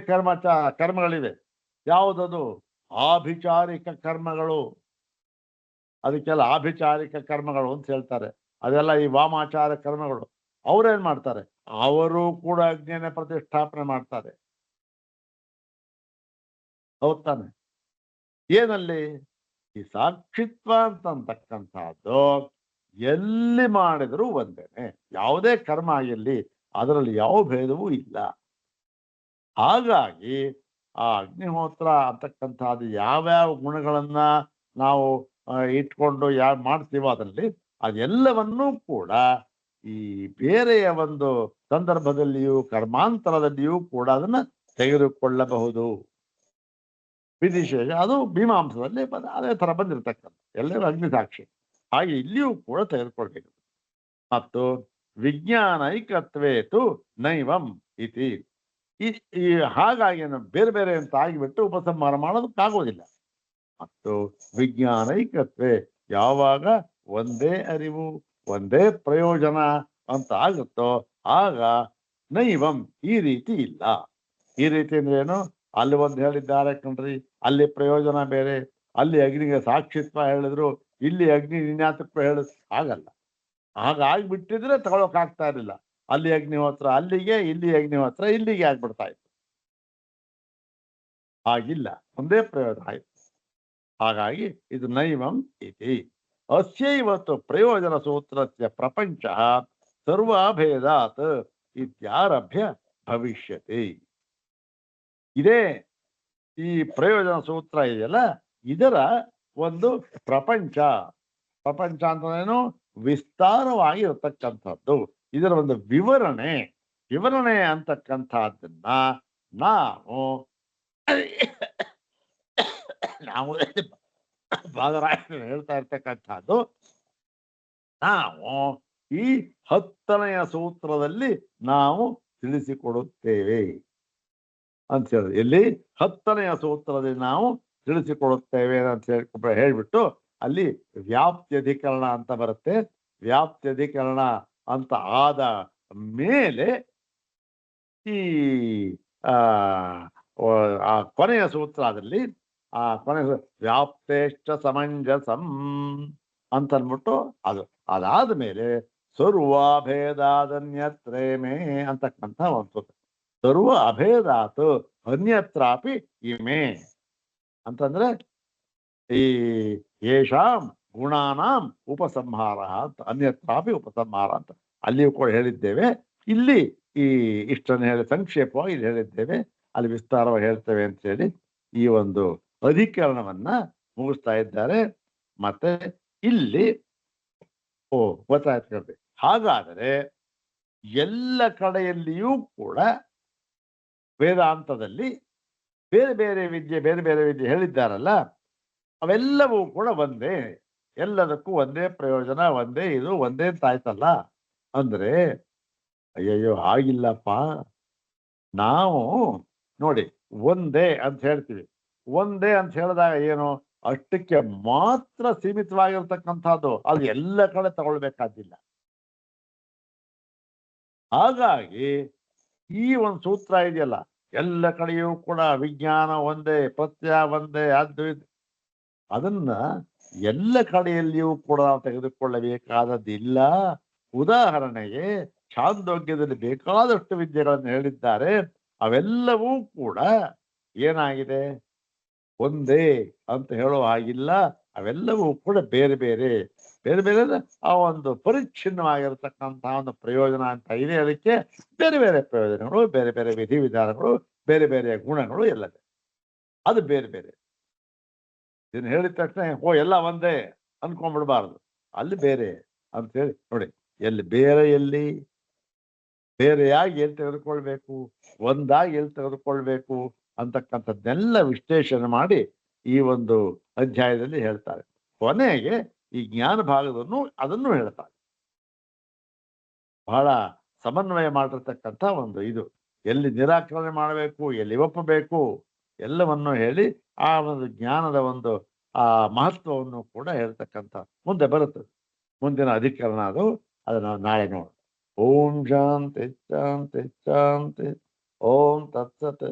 ಕರ್ಮಗಳಿವೆ, ಯಾವುದದು, ಆಭಿಚಾರಿಕ ಕರ್ಮಗಳು. ಅದಕ್ಕೆಲ್ಲ ಆಭಿಚಾರಿಕ ಕರ್ಮಗಳು ಅಂತ ಹೇಳ್ತಾರೆ. ಅದೆಲ್ಲ ಈ ವಾಮಾಚಾರ ಕರ್ಮಗಳು. ಅವ್ರೇನ್ ಮಾಡ್ತಾರೆ, ಅವರು ಕೂಡ ಅಗ್ನಿಯನ್ನೇ ಪ್ರತಿಷ್ಠಾಪನೆ ಮಾಡ್ತಾರೆ, ಹೌದ್ ತಾನೆ. ಏನಲ್ಲಿ ಈ ಸಾಕ್ಷಿತ್ವ ಅಂತಕ್ಕಂಥದ್ದು ಎಲ್ಲಿ ಮಾಡಿದರೂ ಒಂದೇನೆ, ಯಾವುದೇ ಕರ್ಮ ಆಗಿರಲಿ ಅದರಲ್ಲಿ ಯಾವ ಭೇದವೂ ಇಲ್ಲ. ಹಾಗಾಗಿ ಆ ಅಗ್ನಿಹೋತ್ರ ಅಂತಕ್ಕಂಥದ್ದು ಯಾವ್ಯಾವ ಗುಣಗಳನ್ನ ನಾವು ಇಟ್ಕೊಂಡು ಯಾವ ಮಾಡ್ತೀವೋ ಅದರಲ್ಲಿ ಅದೆಲ್ಲವನ್ನೂ ಕೂಡ ಈ ಬೇರೆಯ ಒಂದು ಸಂದರ್ಭದಲ್ಲಿಯೂ ಕರ್ಮಾಂತರದಲ್ಲಿಯೂ ಕೂಡ ಅದನ್ನ ತೆಗೆದುಕೊಳ್ಳಬಹುದು. ವಿಧಿಶೇಷ ಅದು ಮೀಮಾಂಸದಲ್ಲಿ ಅದೇ ತರ ಬಂದಿರತಕ್ಕಂಥ ಎಲ್ಲರೂ ಅಗ್ನಿ ಸಾಕ್ಷಿ. ಹಾಗೆ ಇಲ್ಲಿಯೂ ಕೂಡ ತೆಗೆದುಕೊಳ್ಬೇಕು. ಮತ್ತು ವಿಜ್ಞಾನೈಕತ್ವೇತು ನೈವಂ ಇತಿ. ಈ ಹಾಗಾಗಿ ಬೇರೆ ಬೇರೆ ಅಂತ ಆಗಿಬಿಟ್ಟು ಉಪಸಂಹಾರ ಮಾಡೋದಕ್ಕಾಗೋದಿಲ್ಲ. ಮತ್ತು ವಿಜ್ಞಾನೈಕತ್ವೇ ಯಾವಾಗ ಒಂದೇ ಅರಿವು ಒಂದೇ ಪ್ರಯೋಜನ ಅಂತ ಆಗುತ್ತೋ ಆಗ ನೈವಂ ಈ ರೀತಿ ಇಲ್ಲ. ಈ ರೀತಿ ಅಂದ್ರೆ ಏನು? ಅಲ್ಲಿ ಒಂದು ಹೇಳಿದ್ದಾರೆ ಕಣ್ರಿ, ಅಲ್ಲಿ ಪ್ರಯೋಜನ ಬೇರೆ, ಅಲ್ಲಿ ಅಗ್ನಿಗೆ ಸಾಕ್ಷಿತ್ವ ಹೇಳಿದ್ರು, ಇಲ್ಲಿ ಅಗ್ನಿ ವಿನ್ಯಾಸತ್ವ ಹೇಳಿದ್ರು. ಹಾಗಲ್ಲ. ಹಾಗಾಗ್ಬಿಟ್ಟಿದ್ರೆ ತಗೊಳಕ್ ಆಗ್ತಾ ಇರಲಿಲ್ಲ. ಅಲ್ಲಿ ಅಗ್ನಿಹೋತ್ರ ಅಲ್ಲಿಗೆ, ಇಲ್ಲಿ ಅಗ್ನಿಹೋತ್ರ ಇಲ್ಲಿಗೆ ಆಗ್ಬಿಡ್ತಾ ಇತ್ತು. ಹಾಗಿಲ್ಲ, ಒಂದೇ ಪ್ರಯೋಜನ ಆಯ್ತು. ಹಾಗಾಗಿ ಇದು ನೈವಂ ಇತಿ. ಅಸ್ಯೈವತ್ತು ಪ್ರಯೋಜನ ಸೂತ್ರಸ್ಯ ಪ್ರಪಂಚ ಸರ್ವಾಭೇದಾತ್ ಇತ್ಯಾರಭ್ಯ ಭವಿಷ್ಯತಿ. ಇದೇ ಈ ಪ್ರಯೋಜನ ಸೂತ್ರ ಇದೆಯಲ್ಲ, ಇದರ ಒಂದು ಪ್ರಪಂಚ. ಪ್ರಪಂಚ ಅಂತಂದ್ರೇನು? ವಿಸ್ತಾರವಾಗಿ ಇರತಕ್ಕಂಥದ್ದು. ಇದರ ಒಂದು ವಿವರಣೆ ಅಂತಕ್ಕಂಥದ್ದನ್ನ ನಾವು ನಾವು ಬಾದರಾಯಣರು ಹೇಳ್ತಾ ಇರ್ತಕ್ಕಂಥದ್ದು ನಾವು ಈ 10ನೆಯ ಸೂತ್ರದಲ್ಲಿ ನಾವು ತಿಳಿಸಿಕೊಡುತ್ತೇವೆ ಅಂತ ಹೇಳಿದ್ರು. ಎಲ್ಲಿ 10ನೆಯ ಸೂತ್ರದಲ್ಲಿ ನಾವು ತಿಳಿಸಿಕೊಡುತ್ತೇವೆ ಅಂತ ಹೇಳ್ಬಿಟ್ಟು ಅಲ್ಲಿ ವ್ಯಾಪ್ತ್ಯಧಿಕರಣ ಅಂತ ಬರುತ್ತೆ. ವ್ಯಾಪ್ತ್ಯಧಿಕರಣ ಅಂತ ಆದ ಮೇಲೆ ಈ ಆ ಕೊನೆಯ ಸೂತ್ರದಲ್ಲಿ ಆ ಕೊನೆಯ ವ್ಯಾಪ್ತೇಷ್ಟ ಸಮಂಜಸಂ ಅಂತ ಅಂದ್ಬಿಟ್ಟು ಅದಾದ ಮೇಲೆ ಸರ್ವಾಭೇದಾದನ್ಯತ್ರೇಮೇ ಅಂತಕ್ಕಂಥ ಒಂದು ಸೂತ್ರ. ಸರ್ವ ಅಭೇದಾತ್ ಅನ್ಯತ್ರಾಪಿ ಇಮೆ ಅಂತಂದ್ರೆ ಈ ಯೇಷಾಂ ಗುಣಾನಾಂ ಉಪಸಂಹಾರ ಅಂತ, ಅನ್ಯತ್ರಾಪಿ ಉಪಸಂಹಾರ ಅಂತ ಅಲ್ಲಿಯೂ ಕೂಡ ಹೇಳಿದ್ದೇವೆ. ಇಲ್ಲಿ ಈ ಇಷ್ಟನ್ನು ಹೇಳಿ ಸಂಕ್ಷೇಪವಾಗಿ ಇಲ್ಲಿ ಹೇಳಿದ್ದೇವೆ, ಅಲ್ಲಿ ವಿಸ್ತಾರವಾಗಿ ಹೇಳ್ತೇವೆ ಅಂತ ಹೇಳಿ ಈ ಒಂದು ಅಧಿಕರಣವನ್ನ ಮುಗಿಸ್ತಾ ಇದ್ದಾರೆ. ಮತ್ತೆ ಇಲ್ಲಿ ಗೊತ್ತಾಯ್ತು. ಹಾಗಾದರೆ ಎಲ್ಲ ಕಡೆಯಲ್ಲಿಯೂ ಕೂಡ ವೇದಾಂತದಲ್ಲಿ ಬೇರೆ ಬೇರೆ ವಿದ್ಯೆ ಹೇಳಿದ್ದಾರಲ್ಲ, ಅವೆಲ್ಲವೂ ಕೂಡ ಒಂದೇ, ಎಲ್ಲದಕ್ಕೂ ಒಂದೇ ಪ್ರಯೋಜನ, ಒಂದೇ ಇದು, ಒಂದೇ ತಾಯ್ತಲ್ಲ ಅಂದ್ರೆ ಅಯ್ಯಯ್ಯೋ ಆಗಿಲ್ಲಪ್ಪ. ನಾವು ನೋಡಿ ಒಂದೇ ಅಂತ ಹೇಳ್ತೀವಿ. ಒಂದೇ ಅಂತ ಹೇಳಿದಾಗ ಏನು? ಅಷ್ಟಕ್ಕೆ ಮಾತ್ರ ಸೀಮಿತವಾಗಿರ್ತಕ್ಕಂಥದ್ದು, ಅದು ಎಲ್ಲ ಕಡೆ ತಗೊಳ್ಬೇಕಾದಿಲ್ಲ. ಹಾಗಾಗಿ ಈ ಒಂದು ಸೂತ್ರ ಇದೆಯಲ್ಲ, ಎಲ್ಲ ಕಡೆಯೂ ಕೂಡ ವಿಜ್ಞಾನ ಒಂದೇ, ಪ್ರತ್ಯಯ ಒಂದೇ, ಅದನ್ನ ಎಲ್ಲ ಕಡೆಯಲ್ಲಿಯೂ ಕೂಡ ನಾವು ತೆಗೆದುಕೊಳ್ಳಬೇಕಾದದ್ದಿಲ್ಲ. ಉದಾಹರಣೆಗೆ ಛಾಂದೋಗ್ಯದಲ್ಲಿ ಬೇಕಾದಷ್ಟು ವಿದ್ಯೆಗಳನ್ನು ಹೇಳಿದ್ದಾರೆ, ಅವೆಲ್ಲವೂ ಕೂಡ ಏನಾಗಿದೆ? ಒಂದೇ ಅಂತ ಹೇಳೋ ಹಾಗಿಲ್ಲ. ಅವೆಲ್ಲವೂ ಕೂಡ ಬೇರೆ ಬೇರೆ ಆ ಒಂದು ಪರಿಚ್ಛಿನ್ನವಾಗಿರತಕ್ಕಂತಹ ಒಂದು ಪ್ರಯೋಜನ ಅಂತ ಇದೆ. ಅದಕ್ಕೆ ಬೇರೆ ಬೇರೆ ಪ್ರಯೋಜನಗಳು, ಬೇರೆ ಬೇರೆ ವಿಧಿವಿಧಾನಗಳು, ಬೇರೆ ಬೇರೆ ಗುಣಗಳು ಎಲ್ಲದೆ, ಅದು ಬೇರೆ ಬೇರೆ. ಇದನ್ನ ಹೇಳಿದ ತಕ್ಷಣ ಎಲ್ಲ ಒಂದೇ ಅನ್ಕೊಂಡ್ಬಿಡ್ಬಾರ್ದು. ಅಲ್ಲಿ ಬೇರೆ ಅಂತ ಹೇಳಿ ನೋಡಿ, ಎಲ್ಲಿ ಬೇರೆಯಾಗಿ ಎಲ್ಲಿ ತೆಗೆದುಕೊಳ್ಬೇಕು, ಒಂದಾಗಿ ಎಲ್ಲಿ ತೆಗೆದುಕೊಳ್ಬೇಕು ಅಂತಕ್ಕಂಥದ್ದನ್ನೆಲ್ಲ ವಿಶ್ಲೇಷಣೆ ಮಾಡಿ ಈ ಒಂದು ಅಧ್ಯಾಯದಲ್ಲಿ ಹೇಳ್ತಾರೆ. ಕೊನೆಗೆ ಈ ಜ್ಞಾನ ಭಾಗದನ್ನು ಅದನ್ನು ಹೇಳ್ತಾರೆ. ಬಹಳ ಸಮನ್ವಯ ಮಾಡಿರ್ತಕ್ಕಂಥ ಒಂದು ಇದು, ಎಲ್ಲಿ ನಿರಾಕರಣೆ ಮಾಡಬೇಕು, ಎಲ್ಲಿ ಒಪ್ಪಬೇಕು, ಎಲ್ಲವನ್ನು ಹೇಳಿ ಆ ಒಂದು ಜ್ಞಾನದ ಒಂದು ಆ ಮಹತ್ವವನ್ನು ಕೂಡ ಹೇಳ್ತಕ್ಕಂಥ ಮುಂದೆ ಬರುತ್ತದೆ. ಮುಂದಿನ ಅಧಿಕರಣ ಅದು, ಅದನ್ನು ನಾಳೆ ನೋಡೋಣ. ಓಂ ಶಾಂತಿ ಶಾಂತಿ ಶಾಂತಿ. ಓಂ ತತ್ಸತ್.